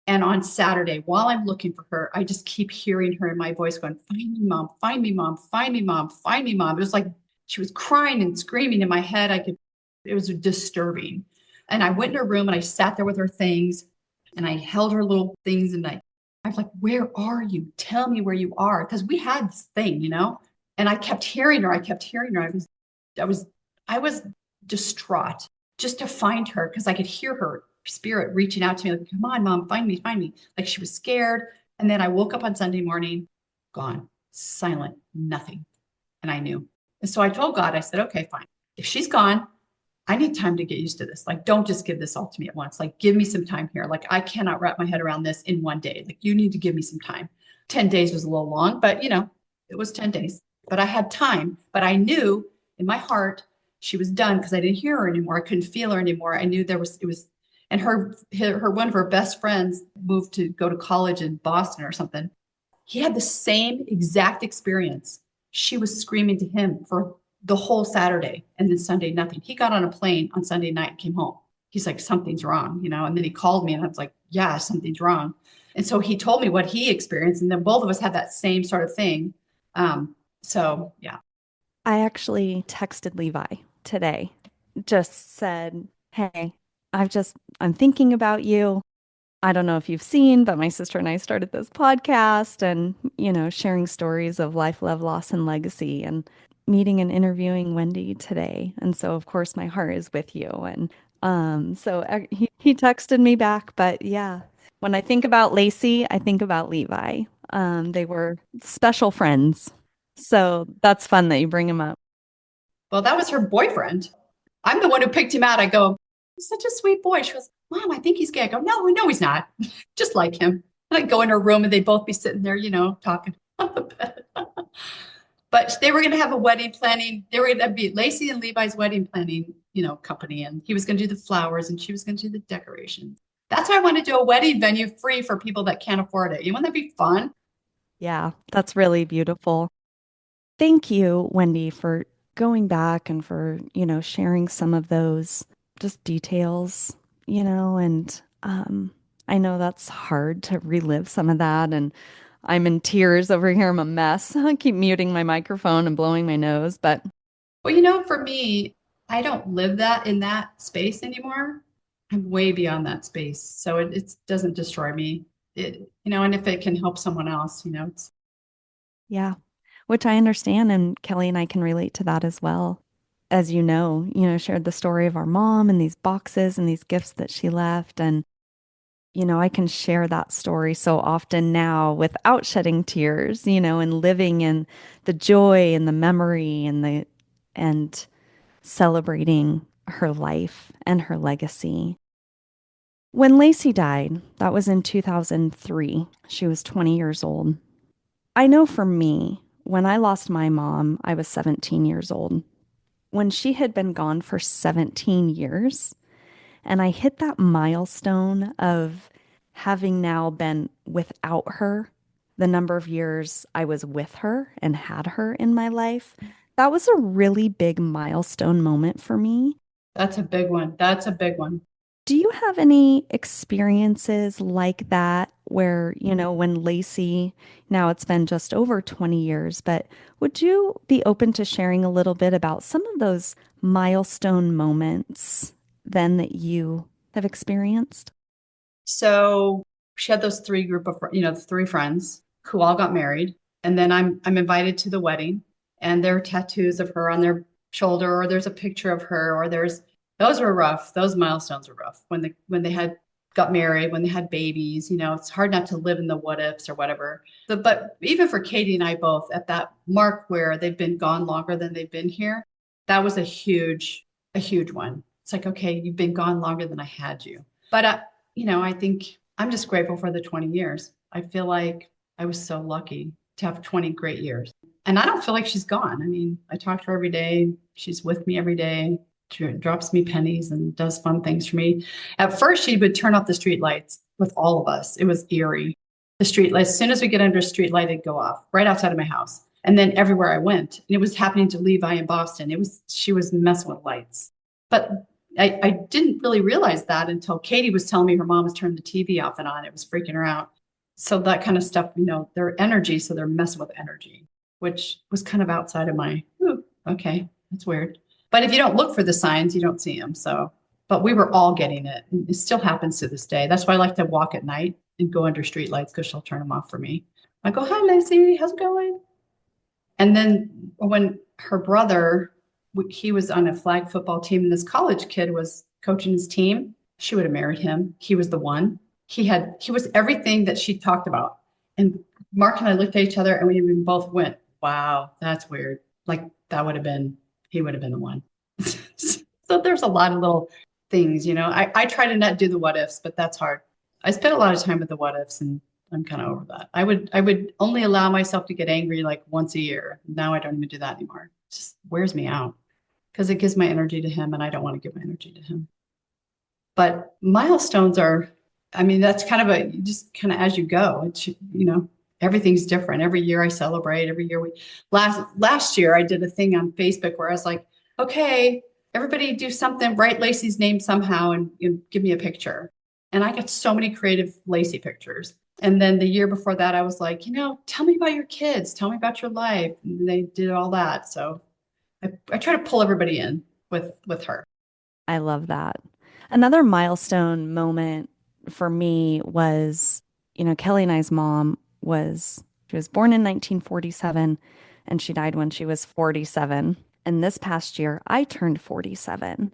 Speaker 3: And on Saturday, while I'm looking for her, I just keep hearing her in my voice going, find me, mom, find me, mom, find me, mom, find me, mom. It was like she was crying and screaming in my head. It was disturbing. And I went in her room and I sat there with her things and I held her little things and I was like, where are you? Tell me where you are. Because we had this thing, and I kept hearing her. I kept hearing her. I was, I was distraught just to find her because I could hear her spirit reaching out to me like, come on, mom, find me, find me. Like she was scared. And then I woke up on Sunday morning, gone, silent, nothing. And I knew. And so I told God, I said, okay, fine. If she's gone, I need time to get used to this. Like, don't just give this all to me at once. Like, give me some time here. Like, I cannot wrap my head around this in one day. Like, you need to give me some time. 10 days was a little long, but it was 10 days. But I had time. But I knew in my heart she was done because I didn't hear her anymore. I couldn't feel her anymore. I knew and one of her best friends moved to go to college in Boston or something. He had the same exact experience. She was screaming to him for the whole Saturday, and then Sunday, nothing. He got on a plane on Sunday night and came home. He's like, something's wrong, and then he called me and I was like, yeah, something's wrong. And so he told me what he experienced. And then both of us had that same sort of thing. So yeah.
Speaker 1: I actually texted Levi today, just said, hey, I'm thinking about you. I don't know if you've seen, but my sister and I started this podcast and, sharing stories of life, love, loss, and legacy, and meeting and interviewing Wendy today. And so, of course, my heart is with you. And he texted me back. But yeah, when I think about Lacy, I think about Levi. They were special friends. So that's fun that you bring him up.
Speaker 3: Well, that was her boyfriend. I'm the one who picked him out. I go, he's such a sweet boy. She goes, Mom, I think he's gay. I go, no, he's not. Just like him. And I'd go in her room and they'd both be sitting there, talking on the bed. But they were going to have a wedding planning. They were going to be Lacy and Levi's wedding planning, company. And he was going to do the flowers and she was going to do the decorations. That's why I want to do a wedding venue free for people that can't afford it. You want that to be fun?
Speaker 1: Yeah, that's really beautiful. Thank you, Wendy, for going back and for, sharing some of those just details, and I know that's hard to relive some of that. And I'm in tears over here. I'm a mess. I keep muting my microphone and blowing my nose, but
Speaker 3: Well, for me, I don't live that in that space anymore. I'm way beyond that space. So it doesn't destroy me. And if it can help someone else, it's
Speaker 1: yeah, which I understand. And Kelly and I can relate to that as well. As shared the story of our mom and these boxes and these gifts that she left. And, I can share that story so often now without shedding tears, and living in the joy and the memory and celebrating her life and her legacy. When Lacy died, that was in 2003. She was 20 years old. I know for me, when I lost my mom, I was 17 years old. When she had been gone for 17 years, and I hit that milestone of having now been without her, the number of years I was with her and had her in my life, that was a really big milestone moment for me.
Speaker 3: that's a big one. That's a big one.
Speaker 1: Do you have any experiences like that where, when Lacy, now it's been just over 20 years, but would you be open to sharing a little bit about some of those milestone moments then that you have experienced?
Speaker 3: So she had those three friends who all got married. And then I'm invited to the wedding and there are tattoos of her on their shoulder, or there's a picture of her, or those were rough. Those milestones were rough when they had got married, when they had babies, it's hard not to live in the what ifs or whatever. But even for Katie and I both at that mark where they've been gone longer than they've been here, that was a huge one. It's like, okay, you've been gone longer than I had you. But I think I'm just grateful for the 20 years. I feel like I was so lucky to have 20 great years. And I don't feel like she's gone. I mean, I talk to her every day. She's with me every day. She drops me pennies and does fun things for me. At first, she would turn off the street lights with all of us. It was eerie. The street lights, as soon as we get under a street light, it'd go off right outside of my house. And then everywhere I went, and it was happening to Levi in Boston. She was messing with lights. But I didn't really realize that until Katie was telling me her mom was turning the TV off and on. It was freaking her out. So that kind of stuff, their energy. So they're messing with energy, which was kind of outside of my, ooh, okay, that's weird. But if you don't look for the signs, you don't see them. So, but we were all getting it. And it still happens to this day. That's why I like to walk at night and go under street lights because she'll turn them off for me. I go, hi, Lacy, how's it going? And then when her brother, he was on a flag football team, and this college kid was coaching his team, she would have married him. He was the one. He was everything that she talked about. And Mark and I looked at each other and we both went, wow, that's weird. Like he would have been the one. So there's a lot of little things, I try to not do the what ifs, but that's hard. I spent a lot of time with the what ifs, and I'm kind of over that. I would only allow myself to get angry like once a year. Now I don't even do that anymore. It just wears me out because it gives my energy to him and I don't want to give my energy to him. But milestones are, I mean, that's kind of just kind of as you go. It's, everything's different. Every year I celebrate. Every year last year I did a thing on Facebook where I was like, okay, everybody do something, write Lacy's name somehow and give me a picture. And I got so many creative Lacy pictures. And then the year before that, I was like, tell me about your kids. Tell me about your life. And they did all that. So I try to pull everybody in with her.
Speaker 1: I love that. Another milestone moment for me was, Kelly and I's mom she was born in 1947 and she died when she was 47. And this past year, I turned 47.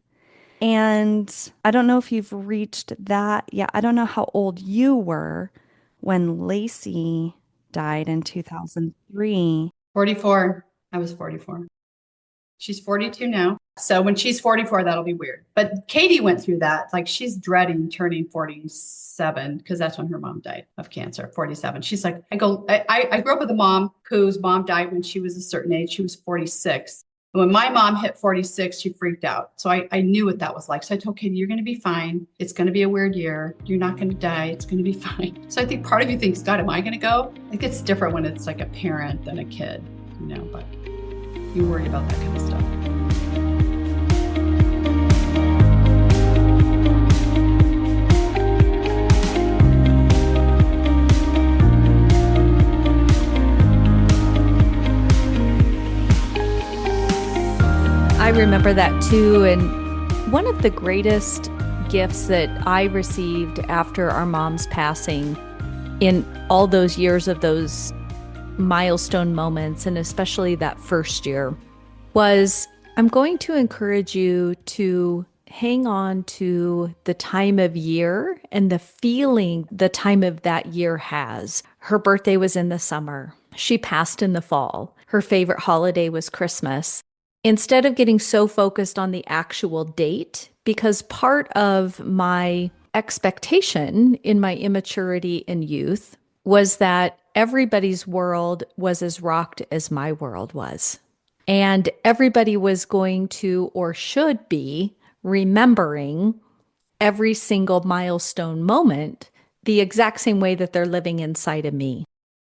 Speaker 1: And I don't know if you've reached that. Yeah, I don't know how old you were when Lacy died in 2003.
Speaker 3: 44. I was 44. She's 42 now. So when she's 44, that'll be weird. But Katie went through that. Like she's dreading turning 47 because that's when her mom died of cancer, 47. She's like, I grew up with a mom whose mom died when she was a certain age. She was 46. And when my mom hit 46, she freaked out. So I knew what that was like. So I told Katie, you're going to be fine. It's going to be a weird year. You're not going to die. It's going to be fine. So I think part of you thinks, God, am I going to go? I think it's different when it's like a parent than a kid, but you worry about that kind of stuff.
Speaker 2: I remember that too. And one of the greatest gifts that I received after our mom's passing in all those years of those milestone moments, and especially that first year, was I'm going to encourage you to hang on to the time of year and the feeling the time of that year has. Her birthday was in the summer. She passed in the fall. Her favorite holiday was Christmas. Instead of getting so focused on the actual date, because part of my expectation in my immaturity and youth was that everybody's world was as rocked as my world was. And everybody was going to, or should be, remembering every single milestone moment the exact same way that they're living inside of me.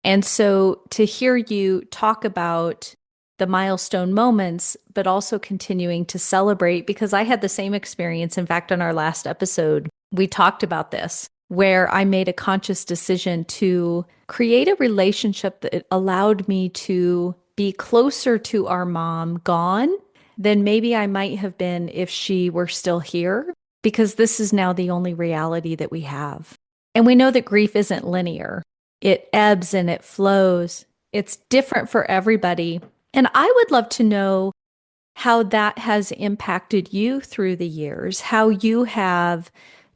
Speaker 2: And so to hear you talk about the milestone moments, but also continuing to celebrate, because I had the same experience. In fact, on our last episode, we talked about this, where I made a conscious decision to create a relationship that allowed me to be closer to our mom gone than maybe I might have been if she were still here, because this is now the only reality that we have. And we know that grief isn't linear. It ebbs and it flows. It's different for everybody. And I would love to know how that has impacted you through the years, how you have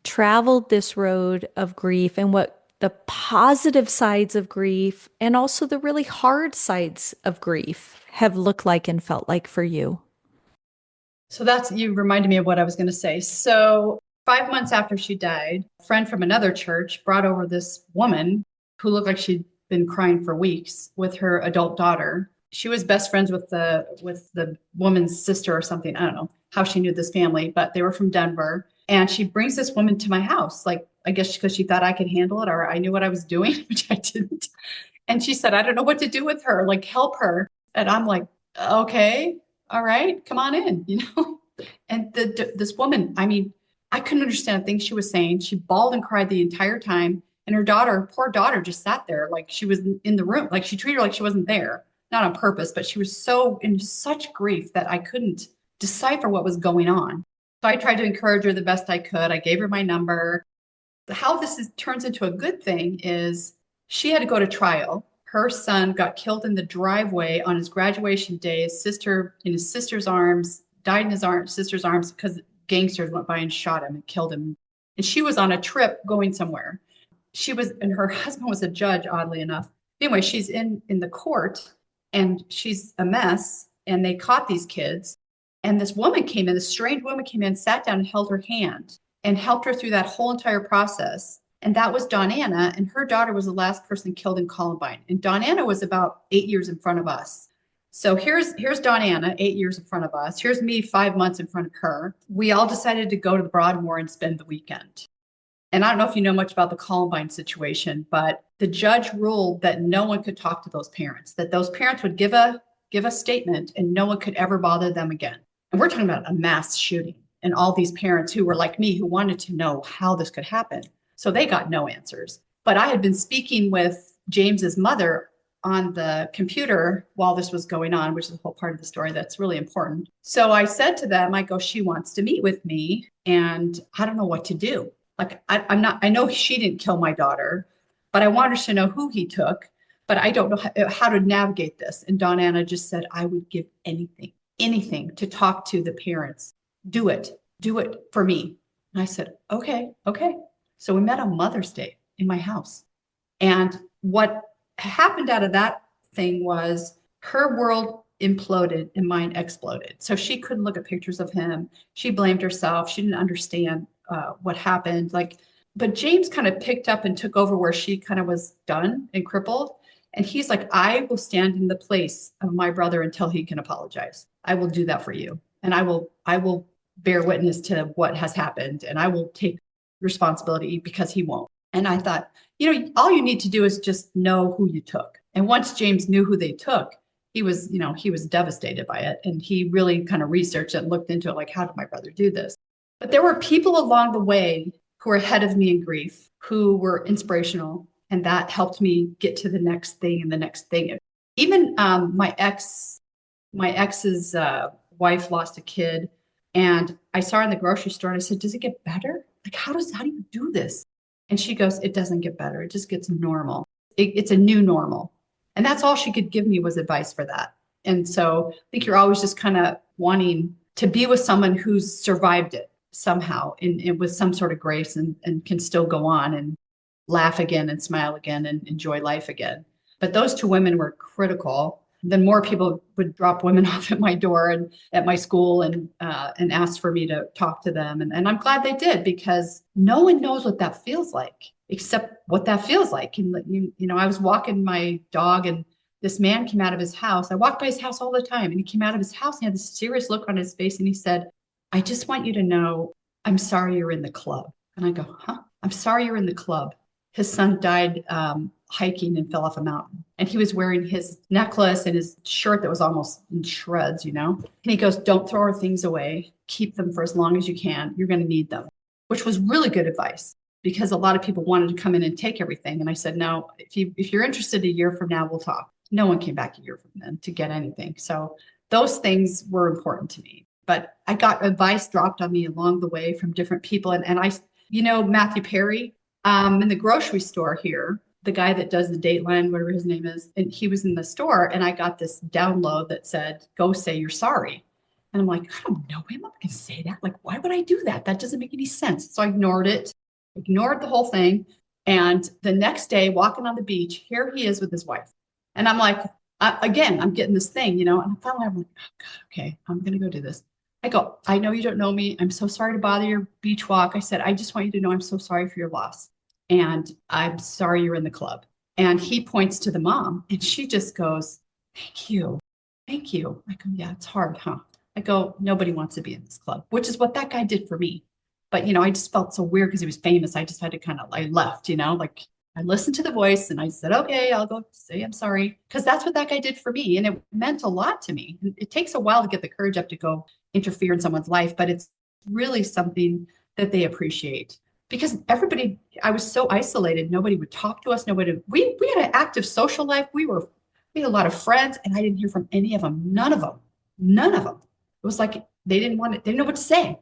Speaker 2: traveled this road of grief and what the positive sides of grief and also the really hard sides of grief have looked like and felt like for you.
Speaker 3: So you reminded me of what I was going to say. So 5 months after she died, a friend from another church brought over this woman who looked like she'd been crying for weeks with her adult daughter. She was best friends with the woman's sister or something. I don't know how she knew this family, but they were from Denver. And she brings this woman to my house, like, I guess because she thought I could handle it or I knew what I was doing, which I didn't. And she said, I don't know what to do with her, like help her. And I'm like, okay, all right, come on in, And this woman, I mean, I couldn't understand things she was saying. She bawled and cried the entire time. And her daughter, poor daughter, just sat there like she was in the room. Like she treated her like she wasn't there, not on purpose, but she was so in such grief that I couldn't decipher what was going on. So I tried to encourage her the best I could. I gave her my number. How turns into a good thing is she had to go to trial. Her son got killed in the driveway on his graduation day. His sister in his sister's arms, died in his sister's arms because gangsters went by and shot him and killed him. And she was on a trip going somewhere. And her husband was a judge, oddly enough. Anyway, she's in the court and she's a mess. And they caught these kids. And this strange woman came in, sat down and held her hand and helped her through that whole entire process. And that was Donanna, and her daughter was the last person killed in Columbine. And Donanna was about 8 years in front of us. So here's Donanna, 8 years in front of us. Here's me, 5 months in front of her. We all decided to go to the Broadmoor and spend the weekend. And I don't know if you know much about the Columbine situation, but the judge ruled that no one could talk to those parents, that those parents would give a statement and no one could ever bother them again. And we're talking about a mass shooting and all these parents who were like me, who wanted to know how this could happen. So they got no answers. But I had been speaking with James's mother on the computer while this was going on, which is a whole part of the story that's really important. So I said to them, I go, she wants to meet with me and I don't know what to do. Like, I know she didn't kill my daughter, but I want her to know who he took, but I don't know how to navigate this. And Donanna just said, I would give anything to talk to the parents. Do it for me. And I said, okay. So we met on Mother's Day in my house. And what happened out of that thing was her world imploded and mine exploded. So she couldn't look at pictures of him. She blamed herself. She didn't understand what happened. But James kind of picked up and took over where she kind of was done and crippled. And he's like, I will stand in the place of my brother until he can apologize. I will do that for you. And I will bear witness to what has happened. And I will take responsibility because he won't. And I thought, all you need to do is just know who you took. And once James knew who they took, he was devastated by it. And he really kind of researched it and looked into it, like, how did my brother do this? But there were people along the way who were ahead of me in grief, who were inspirational. And that helped me get to the next thing and the next thing. Even my ex's wife lost a kid. And I saw her in the grocery store and I said, does it get better? Like, how do you do this? And she goes, it doesn't get better. It just gets normal. It's a new normal. And that's all she could give me was advice for that. And so I think you're always just kind of wanting to be with someone who's survived it somehow and with some sort of grace and can still go on and laugh again and smile again and enjoy life again. But those two women were critical. Then more people would drop women off at my door and at my school and ask for me to talk to them. And I'm glad they did, because no one knows what that feels like except what that feels like. And I was walking my dog and this man came out of his house. I walked by his house all the time and he came out of his house and he had this serious look on his face and he said, I just want you to know, I'm sorry you're in the club. And I go, huh? I'm sorry you're in the club. His son died hiking and fell off a mountain. And he was wearing his necklace and his shirt that was almost in shreds, And he goes, don't throw our things away. Keep them for as long as you can. You're going to need them, which was really good advice because a lot of people wanted to come in and take everything. And I said, no, if you're interested, a year from now, we'll talk. No one came back a year from then to get anything. So those things were important to me. But I got advice dropped on me along the way from different people. And I, Matthew Perry, in the grocery store here, the guy that does the Dateline, whatever his name is, and he was in the store and I got this download that said, go say you're sorry. And I'm like, I don't know him. I'm not going to say that. Like, why would I do that? That doesn't make any sense. So I ignored the whole thing. And the next day, walking on the beach, here he is with his wife. And I'm like, again, I'm getting this thing, and finally I'm like, oh God, okay, I'm going to go do this. I go, I know you don't know me. I'm so sorry to bother your beach walk. I said, I just want you to know I'm so sorry for your loss. And I'm sorry you're in the club. And he points to the mom and she just goes, thank you. Thank you. I go, yeah, it's hard, huh? I go, nobody wants to be in this club, which is what that guy did for me. But, I just felt so weird because he was famous. I just had to I left, like I listened to the voice and I said, okay, I'll go say I'm sorry. Because that's what that guy did for me. And it meant a lot to me. It takes a while to get the courage up to go interfere in someone's life, but it's really something that they appreciate. Because everybody, I was so isolated. Nobody would talk to us. We had an active social life. We had a lot of friends, and I didn't hear from any of them. None of them. None of them. It was like they didn't want it. They didn't know what to say.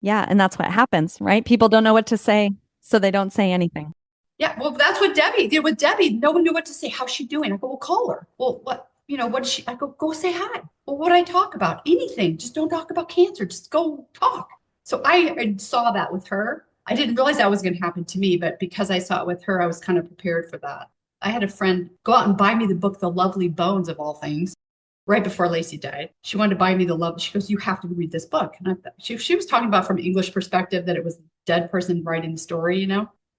Speaker 1: Yeah, and that's what happens, right? People don't know what to say, so they don't say anything.
Speaker 3: Yeah, well, that's what Debbie did with Debbie. No one knew what to say. How's she doing? I go, well, call her. Well, what is she? I go say hi. Well, what do I talk about? Anything. Just don't talk about cancer. Just go talk. So I saw that with her. I didn't realize that was going to happen to me, but because I saw it with her, I was kind of prepared for that. I had a friend go out and buy me the book, The Lovely Bones of all things, right before Lacy died. She wanted to buy me she goes, you have to read this book. And she was talking about from an English perspective that it was a dead person writing the story.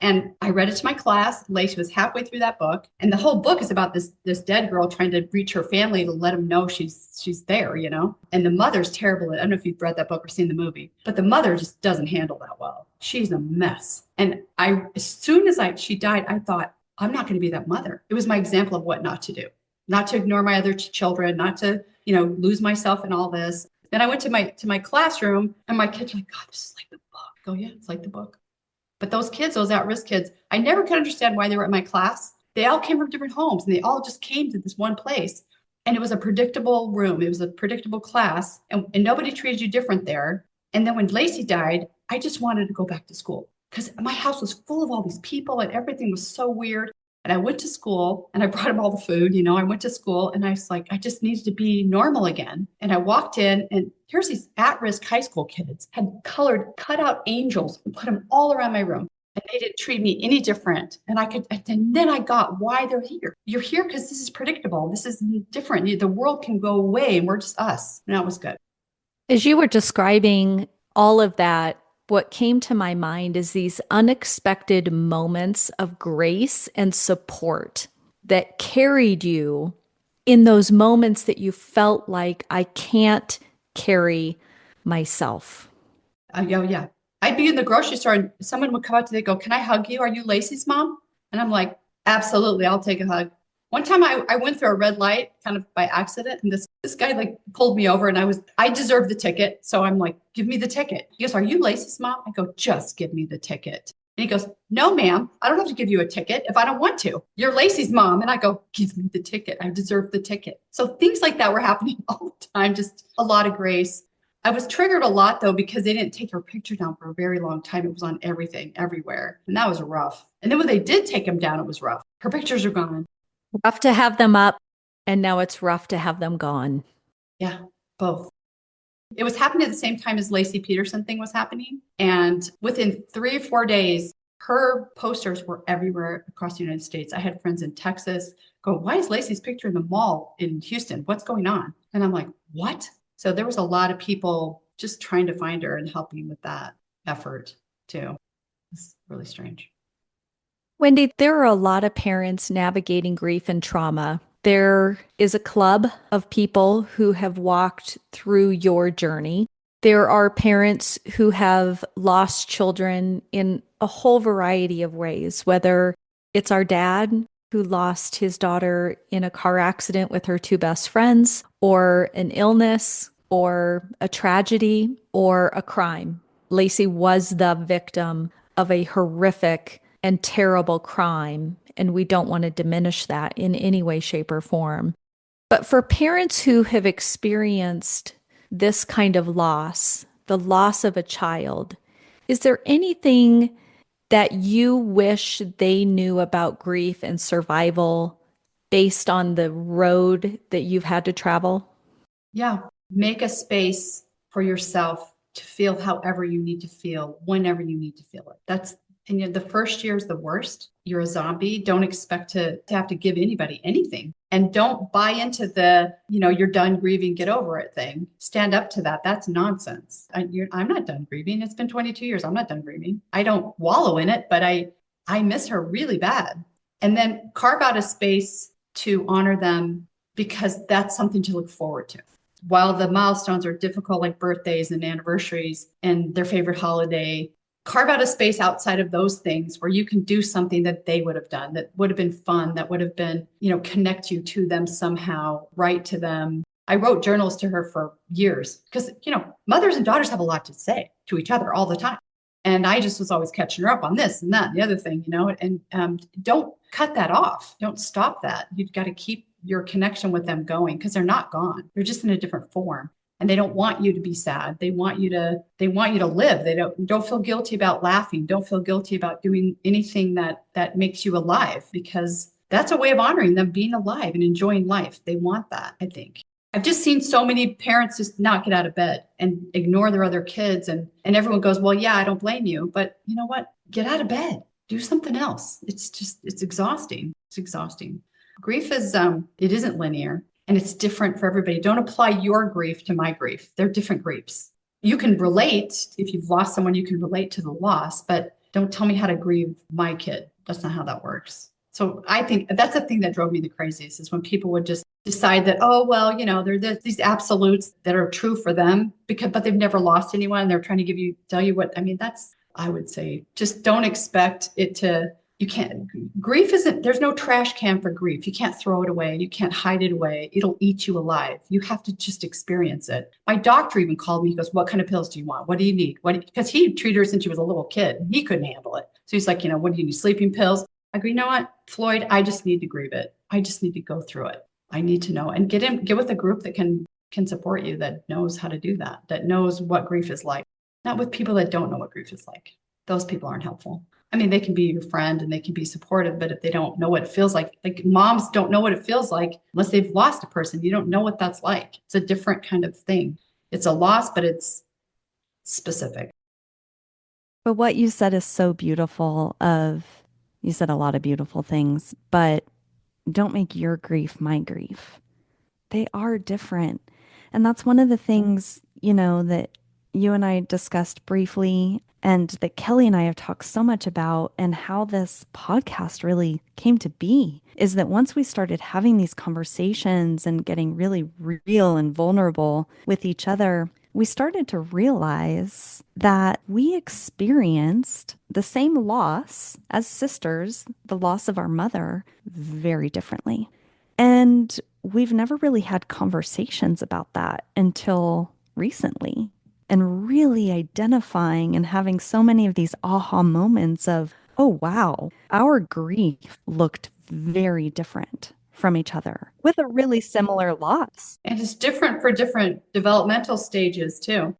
Speaker 3: And I read it to my class. Lacy was halfway through that book. And the whole book is about this dead girl trying to reach her family to let them know she's there. And the mother's terrible. I don't know if you've read that book or seen the movie, but the mother just doesn't handle that well. She's a mess. And as soon as she died, I thought, I'm not going to be that mother. It was my example of what not to do, not to ignore my other children, not to, lose myself in all this. Then I went to my classroom and my kids were like, God, this is like the book. Oh yeah, it's like the book. But those kids, those at-risk kids, I never could understand why they were at my class. They all came from different homes and they all just came to this one place. And it was a predictable room. It was a predictable class and nobody treated you different there. And then when Lacy died, I just wanted to go back to school because my house was full of all these people and everything was so weird. And I went to school and I brought him all the food. I went to school and I was like, I just needed to be normal again. And I walked in and here's these at-risk high school kids had cut out angels and put them all around my room. And they didn't treat me any different. And then I got why they're here. You're here because this is predictable. This is different. The world can go away and we're just us. And that was good.
Speaker 2: As you were describing all of that, what came to my mind is these unexpected moments of grace and support that carried you in those moments that you felt like I can't carry myself.
Speaker 3: Yeah. I'd be in the grocery store and someone would come up to me and go, can I hug you? Are you Lacy's mom? And I'm like, absolutely, I'll take a hug. One time I went through a red light kind of by accident and this guy like pulled me over and I deserved the ticket. So I'm like, give me the ticket. He goes, are you Lacy's mom? I go, just give me the ticket. And he goes, no, ma'am, I don't have to give you a ticket if I don't want to. You're Lacy's mom. And I go, give me the ticket. I deserve the ticket. So things like that were happening all the time. Just a lot of grace. I was triggered a lot though, because they didn't take her picture down for a very long time. It was on everything, everywhere. And that was rough. And then when they did take them down, it was rough. Her pictures are gone.
Speaker 2: Rough to have them up, and now it's rough to have them gone.
Speaker 3: Yeah, both. It was happening at the same time as Lacy Peterson thing was happening. And within 3 or 4 days, her posters were everywhere across the United States. I had friends in Texas go, why is Lacy's picture in the mall in Houston? What's going on? And I'm like, what? So there was a lot of people just trying to find her and helping with that effort too. It's really strange.
Speaker 2: Wendy, there are a lot of parents navigating grief and trauma. There is a club of people who have walked through your journey. There are parents who have lost children in a whole variety of ways, whether it's our dad who lost his daughter in a car accident with her 2 best friends, or an illness, or a tragedy, or a crime. Lacy was the victim of a horrific and terrible crime, and we don't want to diminish that in any way, shape, or form. But for parents who have experienced this kind of loss, the loss of a child, is there anything that you wish they knew about grief and survival based on the road that you've had to travel?
Speaker 3: Yeah, make a space for yourself to feel however you need to feel, whenever you need to feel it. And the first year is the worst. You're a zombie. Don't expect to have to give anybody anything. And don't buy into you're done grieving, get over it thing. Stand up to that. That's nonsense. I'm not done grieving. It's been 22 years. I'm not done grieving. I don't wallow in it, but I miss her really bad. And then carve out a space to honor them because that's something to look forward to. While the milestones are difficult, like birthdays and anniversaries and their favorite holiday, carve out a space outside of those things where you can do something that they would have done, that would have been fun, that would have been, connect you to them somehow, write to them. I wrote journals to her for years because, mothers and daughters have a lot to say to each other all the time. And I just was always catching her up on this and that and the other thing, and don't cut that off. Don't stop that. You've got to keep your connection with them going because they're not gone. They're just in a different form. And they don't want you to be sad. They want you to live. They don't feel guilty about laughing. Don't feel guilty about doing anything that makes you alive, because that's a way of honoring them being alive and enjoying life. They want that, I think. I've just seen so many parents just not get out of bed and ignore their other kids. And everyone goes, well, yeah, I don't blame you. But you know what? Get out of bed. Do something else. It's exhausting. It's exhausting. Grief it isn't linear and it's different for everybody. Don't apply your grief to my grief. They're different griefs. You can relate. If you've lost someone, you can relate to the loss, but don't tell me how to grieve my kid. That's not how that works. So I think that's the thing that drove me the craziest, is when people would just decide that, oh, well, there's these absolutes that are true for them but they've never lost anyone. And they're trying to tell you what, I would say, just don't expect it to, grief there's no trash can for grief. You can't throw it away. You can't hide it away. It'll eat you alive. You have to just experience it. My doctor even called me. He goes, what kind of pills do you want? What do you need? Because he treated her since she was a little kid. He couldn't handle it. So he's like, what do you need? Sleeping pills? I go, you know what, Floyd, I just need to grieve it. I just need to go through it. I need to know and get with a group that can support you, that knows how to do that knows what grief is like. Not with people that don't know what grief is like. Those people aren't helpful. They can be your friend and they can be supportive, but if they don't know what it feels like moms don't know what it feels like unless they've lost a person. You don't know what that's like. It's a different kind of thing. It's a loss, but it's specific.
Speaker 1: But what you said is so beautiful. You said a lot of beautiful things, but don't make your grief my grief. They are different. And that's one of the things, that you and I discussed briefly, and that Kelly and I have talked so much about, and how this podcast really came to be, is that once we started having these conversations and getting really real and vulnerable with each other, we started to realize that we experienced the same loss as sisters, the loss of our mother, very differently. And we've never really had conversations about that until recently. And really identifying and having so many of these aha moments of, oh, wow, our grief looked very different from each other with a really similar loss.
Speaker 3: And it's different for different developmental stages too.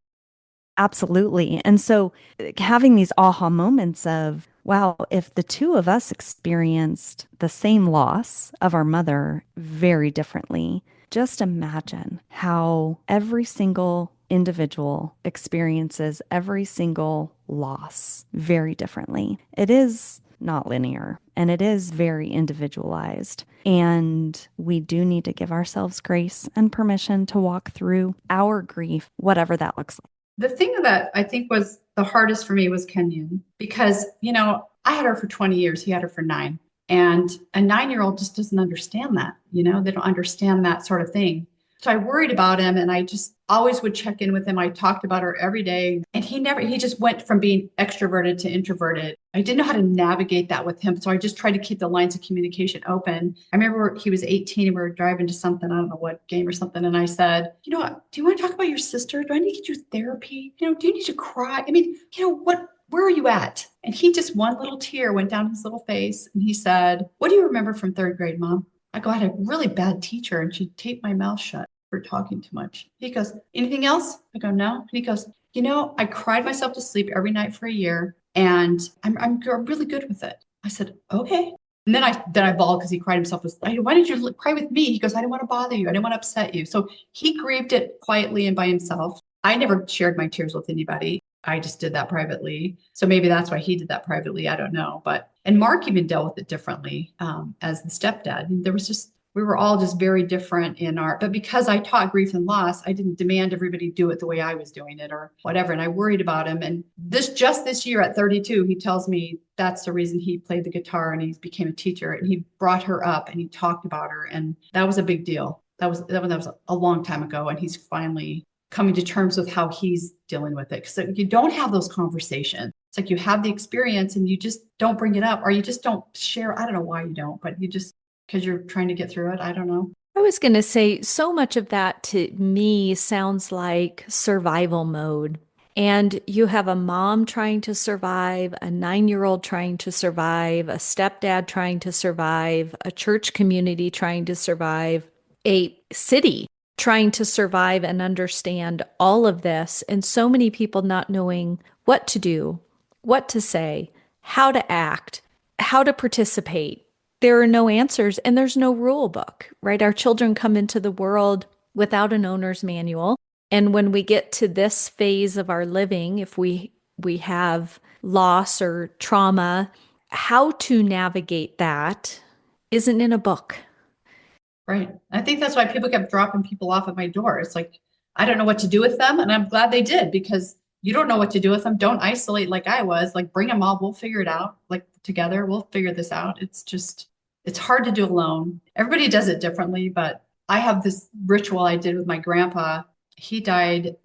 Speaker 1: Absolutely. And so having these aha moments of, wow, if the two of us experienced the same loss of our mother very differently, just imagine how every single individual experiences every single loss very differently. It is not linear and it is very individualized. And we do need to give ourselves grace and permission to walk through our grief, whatever that looks like.
Speaker 3: The thing that I think was the hardest for me was Kenyon, because, I had her for 20 years. He had her for 9. And a 9-year-old just doesn't understand that, they don't understand that sort of thing. So I worried about him and I just always would check in with him. I talked about her every day and he just went from being extroverted to introverted. I didn't know how to navigate that with him. So I just tried to keep the lines of communication open. I remember he was 18 and we were driving to something, I don't know what game or something. And I said, do you want to talk about your sister? Do I need to get you therapy? Do you need to cry? Where are you at? And he just, one little tear went down his little face. And he said, what do you remember from 3rd grade, Mom? I go, I had a really bad teacher and she taped my mouth shut for talking too much. He goes, anything else? I go, no. And he goes, I cried myself to sleep every night for a year and I'm really good with it. I said, okay. And then I bawled because he cried himself to sleep. Why did you cry with me? He goes, I didn't want to bother you. I didn't want to upset you. So he grieved it quietly and by himself. I never shared my tears with anybody. I just did that privately. So maybe that's why he did that privately. I don't know. And Mark even dealt with it differently as the stepdad. We were all just very different but because I taught grief and loss, I didn't demand everybody do it the way I was doing it or whatever. And I worried about him. And this year at 32, he tells me that's the reason he played the guitar and he became a teacher and he brought her up and he talked about her. And that was a big deal. That was a long time ago. And he's finally coming to terms with how he's dealing with it. So you don't have those conversations. It's like you have the experience and you just don't bring it up or you just don't share. I don't know why you don't, but you just because you're trying to get through it. I don't know.
Speaker 2: I was going to say, so much of that to me sounds like survival mode. And you have a mom trying to survive, a 9-year-old trying to survive, a stepdad trying to survive, a church community trying to survive, a city trying to survive and understand all of this. And so many people not knowing what to do, what to say, how to act, how to participate. There are no answers and there's no rule book, right? Our children come into the world without an owner's manual. And when we get to this phase of our living, if we have loss or trauma, how to navigate that isn't in a book.
Speaker 3: Right. I think that's why people kept dropping people off at my door. It's like, I don't know what to do with them. And I'm glad they did because you don't know what to do with them. Don't isolate like I was. Like, bring them all. We'll figure it out. Like, together, we'll figure this out. It's just, it's hard to do alone. Everybody does it differently, but I have this ritual I did with my grandpa. He died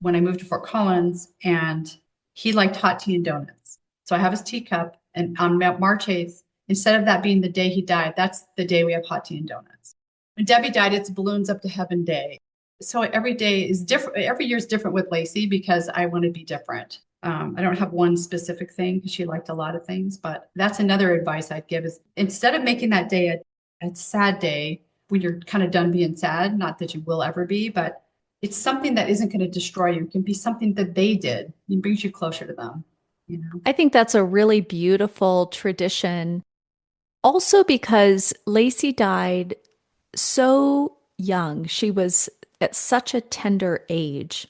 Speaker 3: when I moved to Fort Collins, and he liked hot tea and donuts. So I have his teacup, and on March 8th, instead of that being the day he died, that's the day we have hot tea and donuts. When Debbie died, it's Balloons Up to Heaven Day. So every day is different. Every year is different with Lacy because I want to be different. I don't have one specific thing because she liked a lot of things, but that's another advice I'd give is instead of making that day a sad day when you're kind of done being sad, not that you will ever be, but it's something that isn't going to destroy you. It can be something that they did. It brings you closer to them, you know?
Speaker 2: I think that's a really beautiful tradition. Also, because Lacy died so young, she was at such a tender age,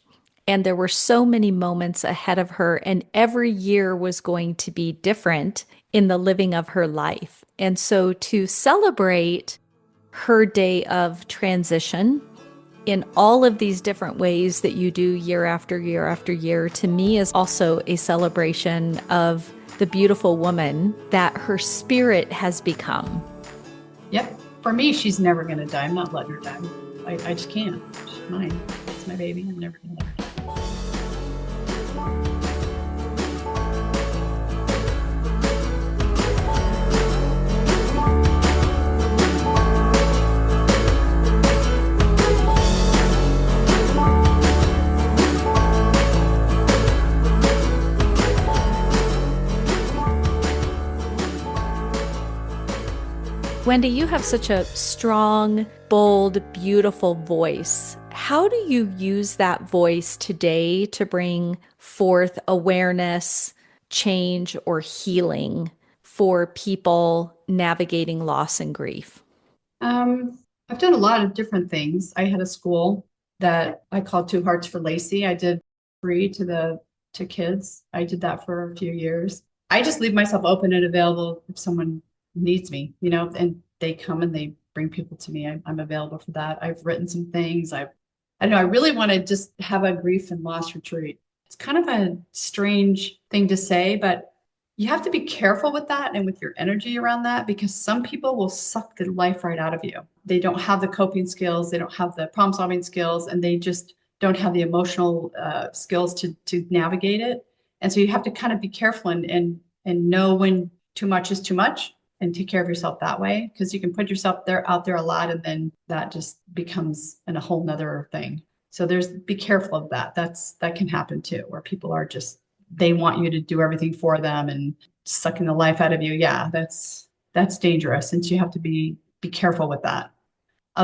Speaker 2: and there were so many moments ahead of her, and every year was going to be different in the living of her life. And so to celebrate her day of transition in all of these different ways that you do year after year after year, to me is also a celebration of the beautiful woman that her spirit has become.
Speaker 3: Yep. For me, she's never going to die. I'm not letting her die. I just can't. She's mine. It's my baby. I'm never going to let her die.
Speaker 2: Wendy, you have such a strong, bold, beautiful voice. How do you use that voice today to bring forth awareness, change, or healing for people navigating loss and grief?
Speaker 3: I've done a lot of different things. I had a school that I called Two Hearts for Lacy. I did free to kids. I did that for a few years. I just leave myself open and available if someone needs me, you know, and they come and they bring people to me. I'm available for that. I've written some things. I know I really want to just have a grief and loss retreat. It's kind of a strange thing to say, but you have to be careful with that and with your energy around that because some people will suck the life right out of you. They don't have the coping skills, they don't have the problem solving skills, and they just don't have the emotional skills to navigate it. And so you have to kind of be careful and know when too much is too much and take care of yourself that way because you can put yourself out there a lot and then that just becomes a whole nother thing. So be careful of that. That can happen too, where people are just they want you to do everything for them and sucking the life out of you. Yeah, that's dangerous. And so you have to be careful with that.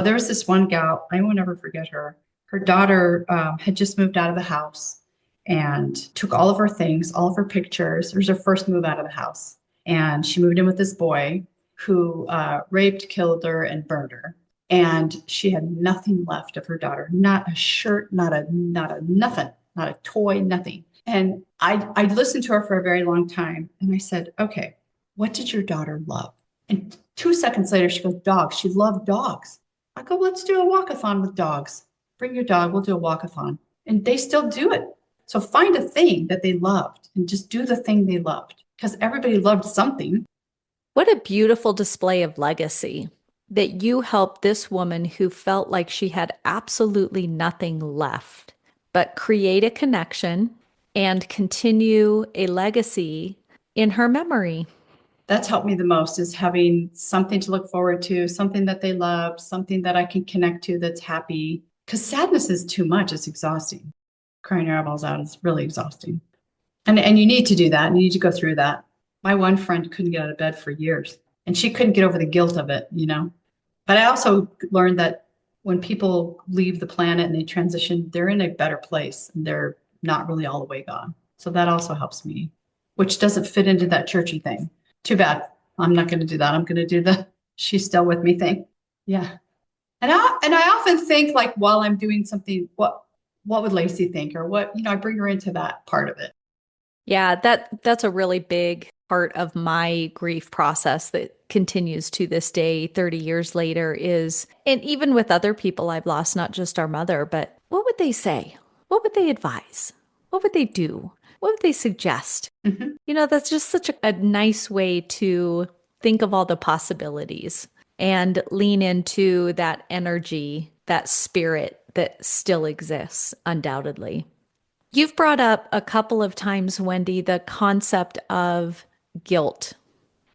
Speaker 3: There was this one gal, I will never forget her. Her daughter had just moved out of the house and took all of her things, all of her pictures. It was her first move out of the house. And she moved in with this boy who raped, killed her, and burned her. And she had nothing left of her daughter, not a shirt, not a nothing, not a toy, nothing. And I listened to her for a very long time. And I said, okay, what did your daughter love? And 2 seconds later, she goes, dogs. She loved dogs. I go, let's do a walkathon with dogs. Bring your dog. We'll do a walkathon. And they still do it. So find a thing that they loved and just do the thing they loved because everybody loved something.
Speaker 2: What a beautiful display of legacy that you helped this woman who felt like she had absolutely nothing left, but create a connection and continue a legacy in her memory.
Speaker 3: That's helped me the most is having something to look forward to, something that they love, something that I can connect to that's happy. Because sadness is too much. It's exhausting. Crying your eyeballs out is really exhausting. And you need to do that. And you need to go through that. My one friend couldn't get out of bed for years and she couldn't get over the guilt of it, you know. But I also learned that when people leave the planet and they transition, they're in a better place and they're not really all the way gone. So that also helps me, which doesn't fit into that churchy thing. Too bad. I'm not going to do that. I'm going to do the she's still with me thing. Yeah. And I often think like while I'm doing something, what would Lacy think or what, I bring her into that part of it.
Speaker 2: Yeah, that's a really big part of my grief process that continues to this day, 30 years later, is, and even with other people I've lost, not just our mother, but what would they say? What would they advise? What would they do? What would they suggest?
Speaker 3: Mhm.
Speaker 2: That's just such a nice way to think of all the possibilities and lean into that energy, that spirit that still exists, undoubtedly. You've brought up a couple of times, Wendy, the concept of guilt.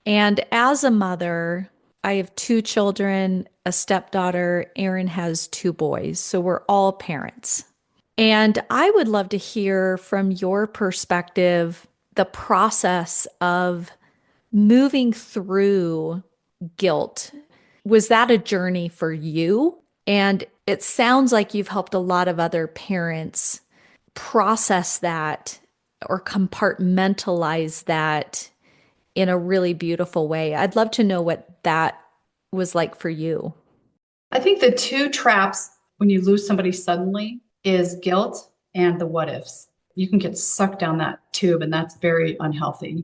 Speaker 2: And as a mother, I have two children, a stepdaughter. Aaron has two boys. So we're all parents. And I would love to hear from your perspective the process of moving through guilt. Was that a journey for you? And it sounds like you've helped a lot of other parents process that or compartmentalize that in a really beautiful way. I'd love to know what that was like for you.
Speaker 3: I think the two traps when you lose somebody suddenly is guilt and the what ifs. You can get sucked down that tube, and that's very unhealthy.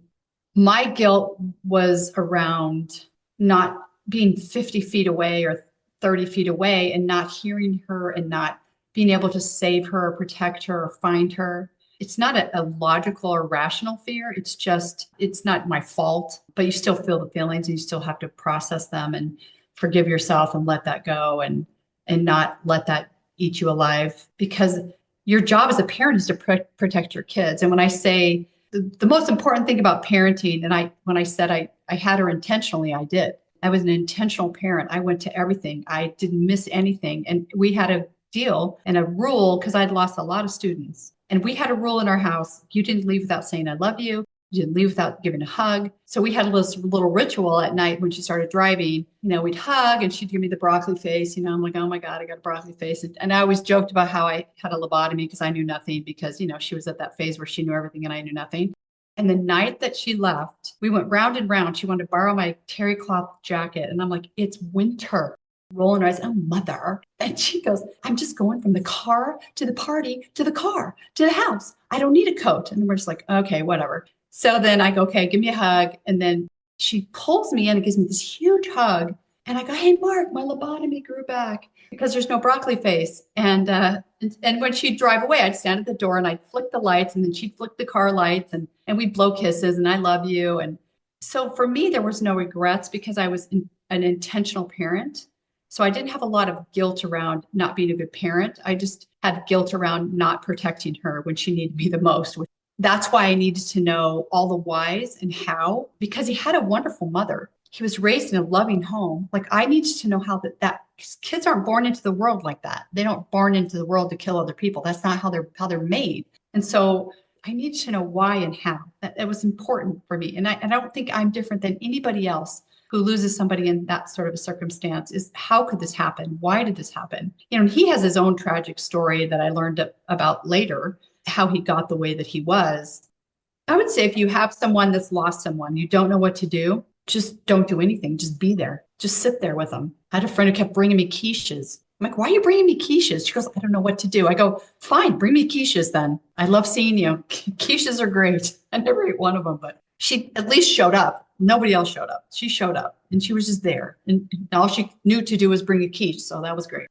Speaker 3: My guilt was around not being 50 feet away or 30 feet away and not hearing her and not being able to save her or protect her or find her. It's not a logical or rational fear. It's just, it's not my fault, but you still feel the feelings and you still have to process them and forgive yourself and let that go and not let that eat you alive because your job as a parent is to protect your kids. And when I say the most important thing about parenting, and when I said I had her intentionally, I did. I was an intentional parent. I went to everything. I didn't miss anything. And we had a deal and a rule because I'd lost a lot of students. And we had a rule in our house. You didn't leave without saying I love you. You didn't leave without giving a hug. So we had this little ritual at night when she started driving. We'd hug and she'd give me the broccoli face. I'm like, oh my God, I got a broccoli face. And I always joked about how I had a lobotomy because I knew nothing because, she was at that phase where she knew everything and I knew nothing. And the night that she left, we went round and round. She wanted to borrow my terry cloth jacket. And I'm like, it's winter. Rolling her eyes, oh, mother. And she goes, I'm just going from the car to the party to the car to the house. I don't need a coat. And we're just like, okay, whatever. So then I go, okay, give me a hug. And then she pulls me in and gives me this huge hug. And I go, hey, Mark, my lobotomy grew back because there's no broccoli face. And when she'd drive away, I'd stand at the door and I'd flick the lights and then she'd flick the car lights and we'd blow kisses and I love you. And so for me, there was no regrets because I was an intentional parent. So I didn't have a lot of guilt around not being a good parent. I just had guilt around not protecting her when she needed me the most. That's why I needed to know all the whys and how, because he had a wonderful mother. He was raised in a loving home. Like I needed to know how that kids aren't born into the world like that. They don't born into the world to kill other people. That's not how they're made. And so I needed to know why and how. That was important for me. And I don't think I'm different than anybody else who loses somebody in that sort of a circumstance is how could this happen? Why did this happen? He has his own tragic story that I learned about later, how he got the way that he was. I would say if you have someone that's lost someone, you don't know what to do, just don't do anything. Just be there. Just sit there with them. I had a friend who kept bringing me quiches. I'm like, why are you bringing me quiches? She goes, I don't know what to do. I go, fine, bring me quiches then. I love seeing you. Quiches are great. I never ate one of them, but she at least showed up. Nobody else showed up. She showed up and she was just there. And all she knew to do was bring a quiche. So that was great.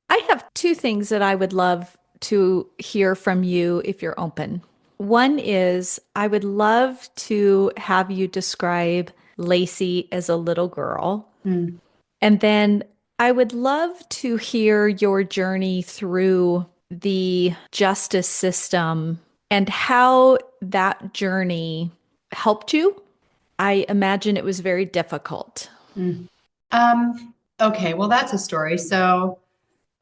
Speaker 2: I have two things that I would love to hear from you if you're open. One is I would love to have you describe Lacy as a little girl.
Speaker 3: Mm.
Speaker 2: And then I would love to hear your journey through the justice system and how that journey helped you. I imagine it was very difficult.
Speaker 3: Mm. Okay, well, that's a story. So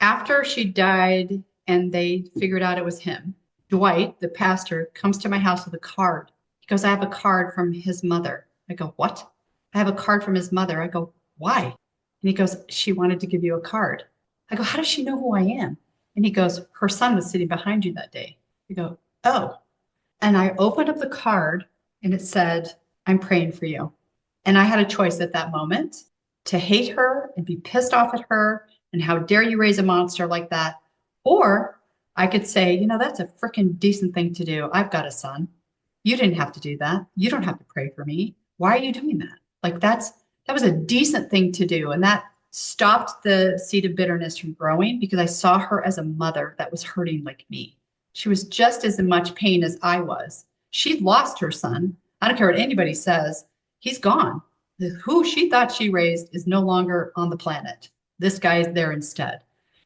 Speaker 3: after she died and they figured out it was him, Dwight, the pastor, comes to my house with a card. He goes, I have a card from his mother. I go, what? I have a card from his mother. I go, why? And he goes, she wanted to give you a card. I go, how does she know who I am? And he goes, her son was sitting behind you that day. I go, oh. And I opened up the card and it said, I'm praying for you. And I had a choice at that moment to hate her and be pissed off at her and how dare you raise a monster like that. Or I could say, that's a freaking decent thing to do. I've got a son. You didn't have to do that. You don't have to pray for me. Why are you doing that? Like that was a decent thing to do. And that stopped the seed of bitterness from growing because I saw her as a mother that was hurting like me. She was just as much pain as I was. She'd lost her son. I don't care what anybody says. He's gone. Who she thought she raised is no longer on the planet. This guy is there instead.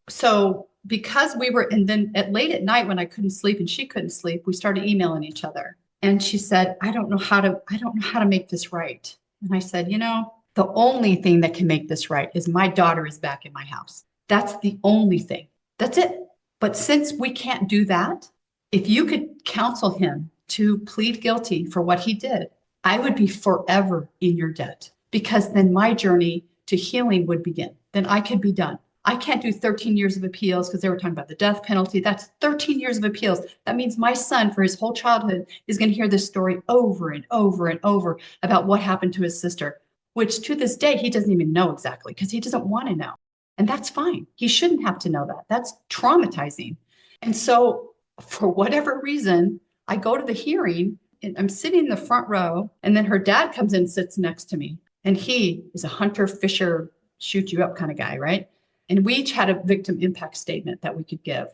Speaker 3: So because we were, and then at late at night when I couldn't sleep and she couldn't sleep, we started emailing each other. And she said, I don't know how to make this right. And I said, the only thing that can make this right is my daughter is back in my house. That's the only thing. That's it. But since we can't do that, if you could counsel him to plead guilty for what he did, I would be forever in your debt because then my journey to healing would begin. Then I could be done. I can't do 13 years of appeals because they were talking about the death penalty. That's 13 years of appeals. That means my son for his whole childhood is going to hear this story over and over and over about what happened to his sister, which to this day, he doesn't even know exactly because he doesn't want to know. And that's fine. He shouldn't have to know that. That's traumatizing. And so for whatever reason, I go to the hearing and I'm sitting in the front row and then her dad comes in and sits next to me. And he is a hunter, fisher, shoot you up kind of guy, right? And we each had a victim impact statement that we could give.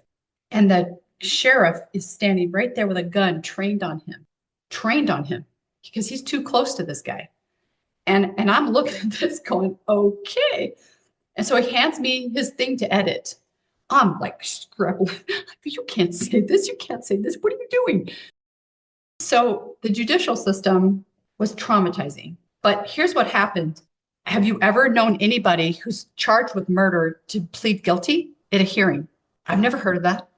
Speaker 3: And the sheriff is standing right there with a gun trained on him because he's too close to this guy. And I'm looking at this going, okay. And so he hands me his thing to edit. I'm like, scrabbling. You can't say this. You can't say this. What are you doing? So the judicial system was traumatizing. But here's what happened. Have you ever known anybody who's charged with murder to plead guilty at a hearing? I've never heard of that.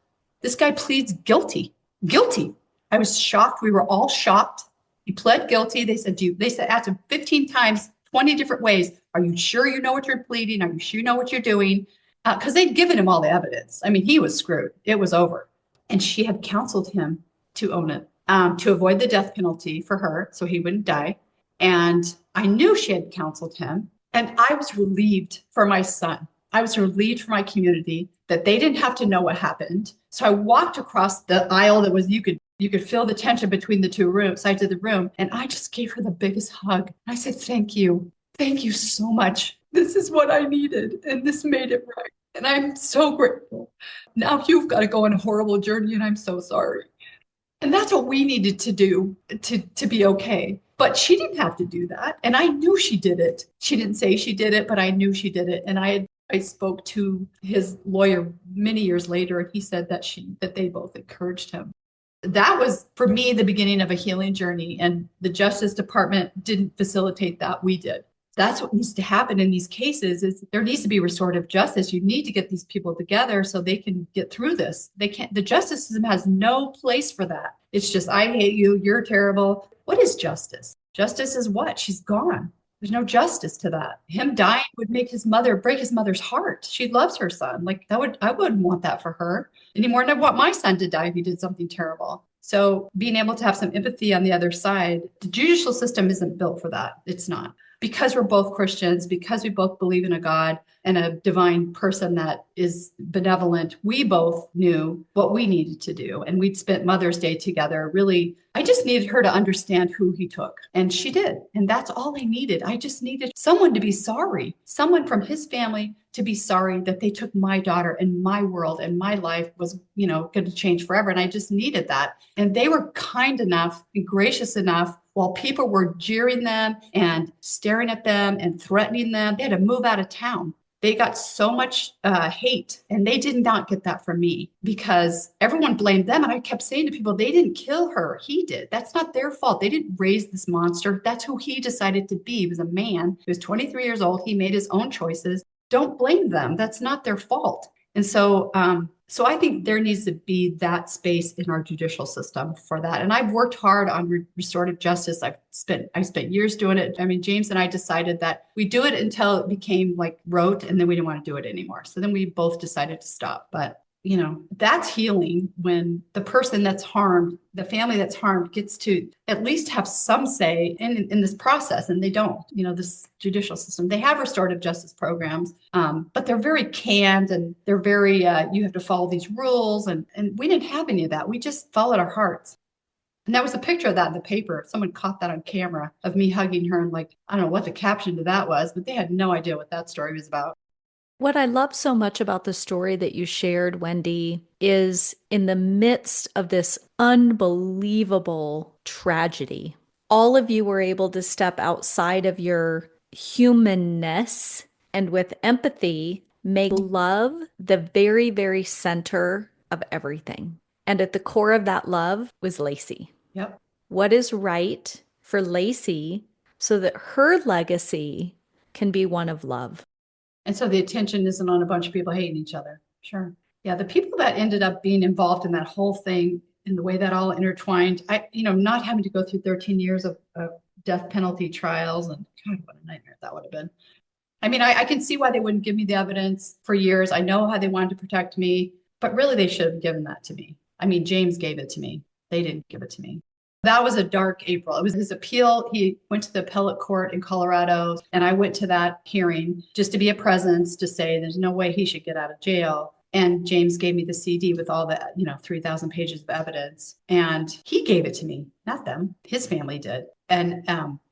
Speaker 3: This guy pleads guilty. Guilty. I was shocked. We were all shocked. He pled guilty. They said, asked him 15 times, 20 different ways. Are you sure you know what you're pleading? Are you sure you know what you're doing? Because they'd given him all the evidence. I mean, he was screwed. It was over. And she had counseled him to own it, to avoid the death penalty for her so he wouldn't die. And I knew she had counseled him. And I was relieved for my son. I was relieved for my community that they didn't have to know what happened. So I walked across the aisle that was, you could feel the tension between the two sides of the room. And I just gave her the biggest hug. I said, thank you. Thank you so much. This is what I needed. And this made it right. And I'm so grateful. Now you've got to go on a horrible journey and I'm so sorry. And that's what we needed to do to be okay. But she didn't have to do that. And I knew she did it. She didn't say she did it, but I knew she did it. And I spoke to his lawyer many years later, and he said that they both encouraged him. That was, for me, the beginning of a healing journey. And the Justice Department didn't facilitate that. We did. That's what needs to happen in these cases is there needs to be restorative justice. You need to get these people together so they can get through this. They can't, the justice system has no place for that. It's just, I hate you. You're terrible. What is justice? Justice is what? She's gone. There's no justice to that. Him dying would break his mother's heart. She loves her son. Like I wouldn't want that for her any more than I want my son to die if he did something terrible. So being able to have some empathy on the other side, the judicial system isn't built for that. It's not. Because we're both Christians, because we both believe in a God and a divine person that is benevolent, we both knew what we needed to do. And we'd spent Mother's Day together. Really, I just needed her to understand who he took. And she did. And that's all I needed. I just needed someone to be sorry, someone from his family to be sorry that they took my daughter and my world and my life was, going to change forever. And I just needed that. And they were kind enough and gracious enough while people were jeering them and staring at them and threatening them. They had to move out of town. they got so much hate, and they did not get that from me because everyone blamed them. And I kept saying to people, they didn't kill her. He did. That's not their fault. They didn't raise this monster. That's who he decided to be. He was a man. He was 23 years old. He made his own choices. Don't blame them. That's not their fault. And so I think there needs to be that space in our judicial system for that. And I've worked hard on restorative justice. I spent years doing it. I mean, James and I decided that we do it until it became like rote, and then we didn't want to do it anymore. So then we both decided to stop. But that's healing when the person that's harmed, the family that's harmed, gets to at least have some say in this process. And they don't, this judicial system. They have restorative justice programs, but they're very canned, and they're very, you have to follow these rules. And we didn't have any of that. We just followed our hearts. And that was a picture of that in the paper. Someone caught that on camera of me hugging her, and like, I don't know what the caption to that was, but they had no idea what that story was about.
Speaker 2: What I love so much about the story that you shared, Wendy, is in the midst of this unbelievable tragedy, all of you were able to step outside of your humanness and with empathy make love the very, very center of everything. And at the core of that love was Lacy.
Speaker 3: Yep.
Speaker 2: What is right for Lacy so that her legacy can be one of love?
Speaker 3: And so the attention isn't on a bunch of people hating each other. Sure. Yeah. The people that ended up being involved in that whole thing and the way that all intertwined, not having to go through 13 years of death penalty trials, and God, what a nightmare that would have been. I mean, I can see why they wouldn't give me the evidence for years. I know how they wanted to protect me, but really they should have given that to me. I mean, James gave it to me. They didn't give it to me. That was a dark April. It was his appeal. He went to the appellate court in Colorado, and I went to that hearing just to be a presence to say there's no way he should get out of jail. And James gave me the CD with all the, 3,000 pages of evidence. And he gave it to me, not them. His family did. And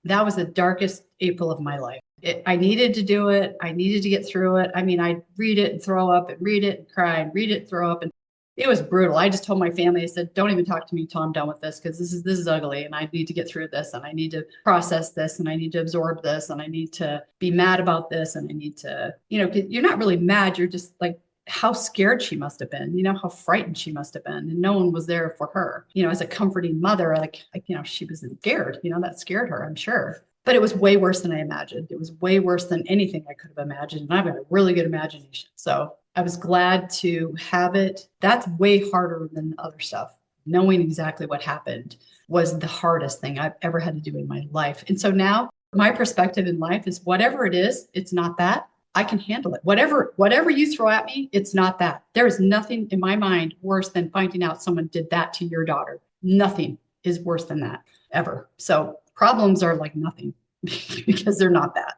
Speaker 3: that was the darkest April of my life. I needed to do it. I needed to get through it. I mean, I'd read it and throw up, and read it and cry, and read it and throw up. And it was brutal. I just told my family, I said, don't even talk to me until I'm done with this, because this is ugly, and I need to get through this, and I need to process this, and I need to absorb this, and I need to be mad about this, and I need to, you're not really mad. You're just like, how scared she must have been, how frightened she must have been. And no one was there for her, as a comforting mother, like, she was scared, that scared her, I'm sure. But it was way worse than I imagined. It was way worse than anything I could have imagined. And I've got a really good imagination. So I was glad to have it. That's way harder than other stuff. Knowing exactly what happened was the hardest thing I've ever had to do in my life. And so now my perspective in life is whatever it is, it's not that. I can handle it. Whatever you throw at me, it's not that. There is nothing in my mind worse than finding out someone did that to your daughter. Nothing is worse than that ever. So problems are like nothing because they're not that.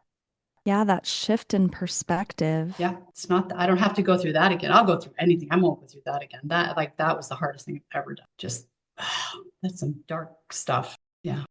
Speaker 1: Yeah, that shift in perspective.
Speaker 3: Yeah, it's not that. I don't have to go through that again. I'll go through anything. I won't go through that again. That was the hardest thing I've ever done. Just that's some dark stuff. Yeah.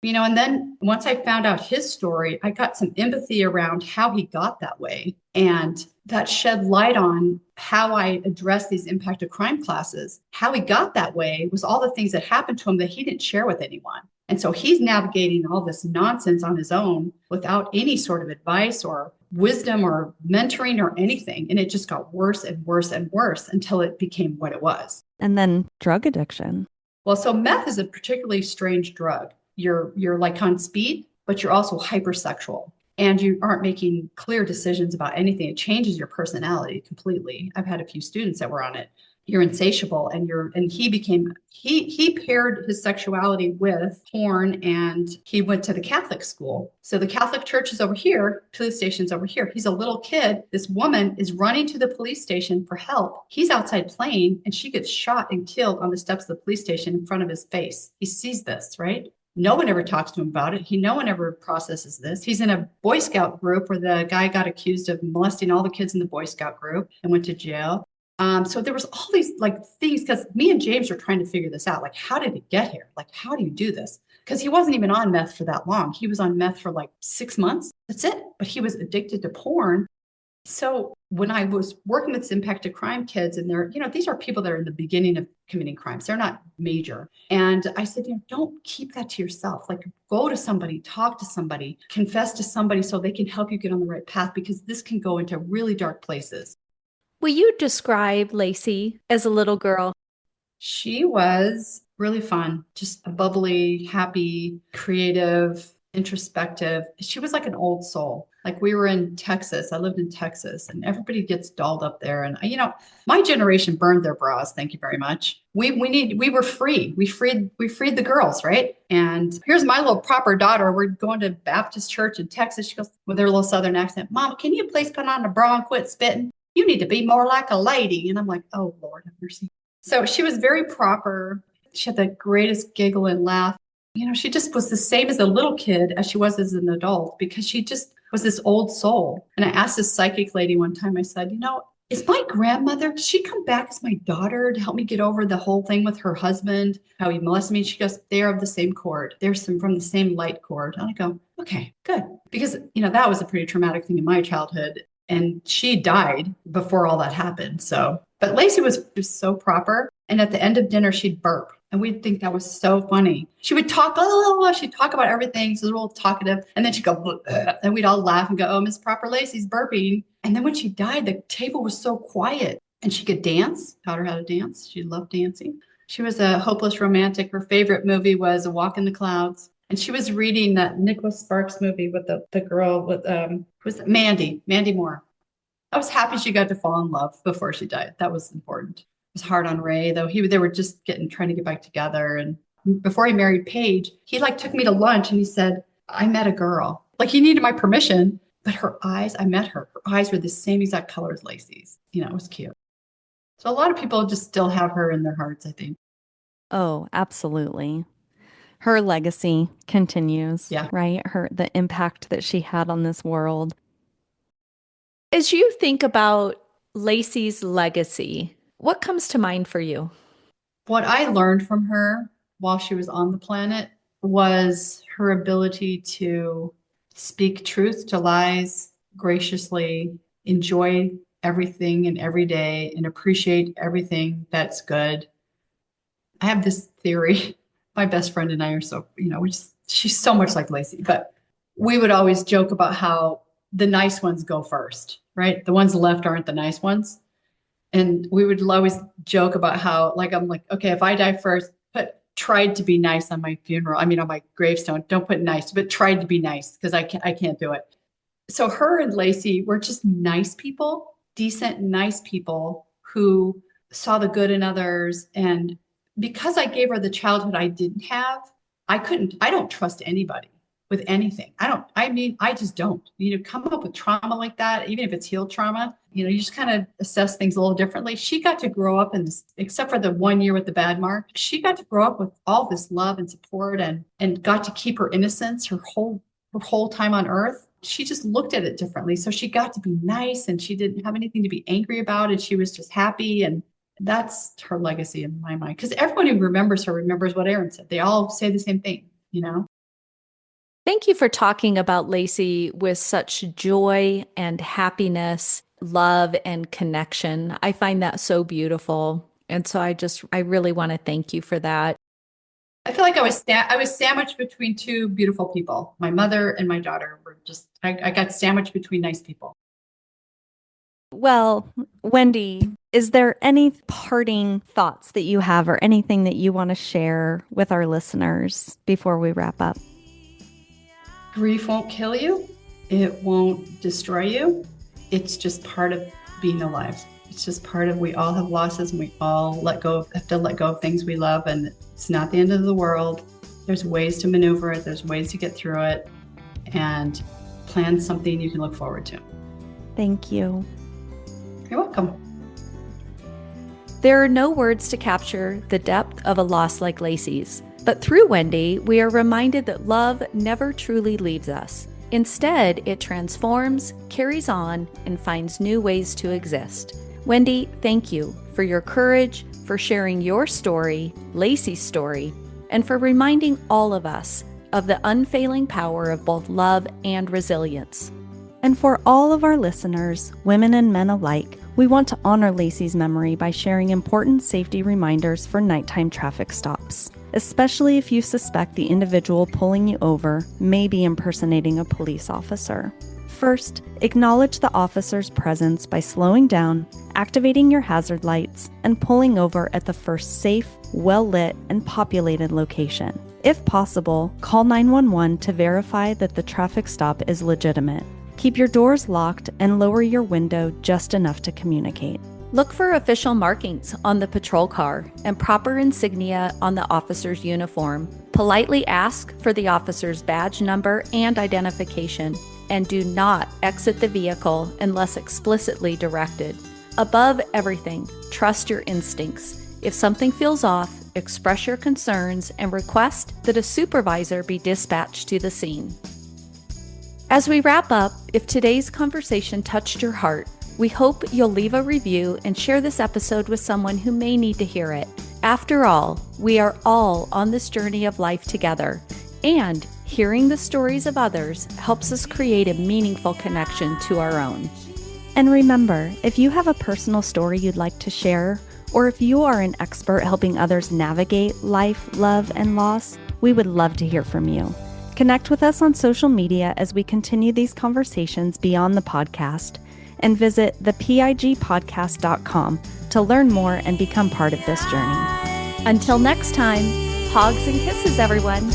Speaker 3: And then once I found out his story, I got some empathy around how he got that way. And that shed light on how I address these impact of crime classes. How he got that way was all the things that happened to him that he didn't share with anyone. And so he's navigating all this nonsense on his own without any sort of advice or wisdom or mentoring or anything. And it just got worse and worse and worse until it became what it was.
Speaker 1: And then drug addiction.
Speaker 3: Well, so meth is a particularly strange drug. You're like on speed, but you're also hypersexual, and you aren't making clear decisions about anything. It changes your personality completely. I've had a few students that were on it. You're insatiable, and he paired his sexuality with porn, and he went to the Catholic school. So the Catholic church is over here, police station's over here. He's a little kid. This woman is running to the police station for help. He's outside playing, and she gets shot and killed on the steps of the police station in front of his face. He sees this, right? No one ever talks to him about it. No one ever processes this. He's in a Boy Scout group where the guy got accused of molesting all the kids in the Boy Scout group and went to jail. So there was all these like things, because me and James were trying to figure this out. Like, how did it get here? Like, how do you do this? Because he wasn't even on meth for that long. He was on meth for like 6 months. That's it. But he was addicted to porn. So when I was working with impacted crime kids, and these are people that are in the beginning of committing crimes. They're not major. And I said, don't keep that to yourself. Like, go to somebody, talk to somebody, confess to somebody so they can help you get on the right path, because this can go into really dark places.
Speaker 2: Will you describe Lacy as a little girl?
Speaker 3: She was really fun, just a bubbly, happy, creative, introspective. She was like an old soul. Like, we were in Texas. I lived in Texas, and everybody gets dolled up there. And my generation burned their bras. Thank you very much. We were free. We freed the girls, right? And here's my little proper daughter. We're going to Baptist church in Texas. She goes with her little Southern accent, "Mom, can you please put on a bra and quit spitting? You need to be more like a lady." And I'm like, oh, Lord have mercy. So she was very proper. She had the greatest giggle and laugh. She just was the same as a little kid as she was as an adult, because she just was this old soul. And I asked this psychic lady one time, I said, is my grandmother, does she come back as my daughter to help me get over the whole thing with her husband, how he molested me? She goes, they're of the same cord. They're from the same light cord. And I go, okay, good. Because, that was a pretty traumatic thing in my childhood. And she died before all that happened. But Lacy was just so proper. And at the end of dinner, she'd burp. And we'd think that was so funny. She would talk, she'd talk about everything. She's a little talkative. And then she'd go, and we'd all laugh and go, oh, Miss Proper Lacy's burping. And then when she died, the table was so quiet. And she could dance, taught her how to dance. She loved dancing. She was a hopeless romantic. Her favorite movie was A Walk in the Clouds. And she was reading that Nicholas Sparks movie with the girl with was it Mandy Moore. I was happy she got to fall in love before she died. That was important. It was hard on Ray, though. They were just trying to get back together. And before he married Paige, he took me to lunch and he said, I met a girl. Like, he needed my permission, but her eyes, I met her. Her eyes were the same exact color as Lacy's. It was cute. So a lot of people just still have her in their hearts, I think.
Speaker 1: Oh, absolutely. Her legacy continues,
Speaker 3: Yeah.
Speaker 1: right? The impact that she had on this world.
Speaker 2: As you think about Lacy's legacy, what comes to mind for you?
Speaker 3: What I learned from her while she was on the planet was her ability to speak truth to lies graciously, enjoy everything and every day, and appreciate everything that's good. I have this theory. My best friend and I are so, she's so much like Lacy, but we would always joke about how the nice ones go first, right? The ones left aren't the nice ones. And we would always joke about how, I'm like, okay, if I die first, tried to be nice on my funeral. I mean, on my gravestone, don't put nice, but tried to be nice, because I can't do it. So her and Lacy were just nice people, decent, nice people who saw the good in others. And because I gave her the childhood I didn't have, I don't trust anybody with anything. I just don't. Come up with trauma like that, even if it's healed trauma, you just kind of assess things a little differently. She got to grow up in this, except for the 1 year with the bad mark, she got to grow up with all this love and support, and got to keep her innocence her whole time on earth. She just looked at it differently. So she got to be nice, and she didn't have anything to be angry about, and she was just happy. And that's her legacy in my mind. Because everyone who remembers her remembers what Erin said. They all say the same thing,
Speaker 2: Thank you for talking about Lacy with such joy and happiness, love and connection. I find that so beautiful. And so I really want to thank you for that.
Speaker 3: I feel like I was sandwiched between two beautiful people. My mother and my daughter were just, I got sandwiched between nice people.
Speaker 1: Well, Wendy, is there any parting thoughts that you have, or anything that you want to share with our listeners before we wrap up?
Speaker 3: Grief won't kill you. It won't destroy you. It's just part of being alive. It's just part of, we all have losses, and we all have to let go of things we love, and it's not the end of the world. There's ways to maneuver it. There's ways to get through it, and plan something you can look forward to.
Speaker 1: Thank you.
Speaker 3: You're welcome.
Speaker 2: There are no words to capture the depth of a loss like Lacy's. But through Wendy, we are reminded that love never truly leaves us. Instead, it transforms, carries on, and finds new ways to exist. Wendy, thank you for your courage, for sharing your story, Lacy's story, and for reminding all of us of the unfailing power of both love and resilience.
Speaker 1: And for all of our listeners, women and men alike, We want to honor Lacy's memory by sharing important safety reminders for nighttime traffic stops, especially if you suspect the individual pulling you over may be impersonating a police officer. First, acknowledge the officer's presence by slowing down, activating your hazard lights, and pulling over at the first safe, well-lit, and populated location. If possible, call 911 to verify that the traffic stop is legitimate. Keep your doors locked and lower your window just enough to communicate.
Speaker 2: Look for official markings on the patrol car and proper insignia on the officer's uniform. Politely ask for the officer's badge number and identification, and do not exit the vehicle unless explicitly directed. Above everything, trust your instincts. If something feels off, express your concerns and request that a supervisor be dispatched to the scene. As we wrap up, if today's conversation touched your heart, we hope you'll leave a review and share this episode with someone who may need to hear it. After all, we are all on this journey of life together, and hearing the stories of others helps us create a meaningful connection to our own.
Speaker 1: And remember, if you have a personal story you'd like to share, or if you are an expert helping others navigate life, love, and loss, we would love to hear from you. Connect with us on social media as we continue these conversations beyond the podcast, and visit thepigpodcast.com to learn more and become part of this journey.
Speaker 2: Until next time, hugs and kisses, everyone.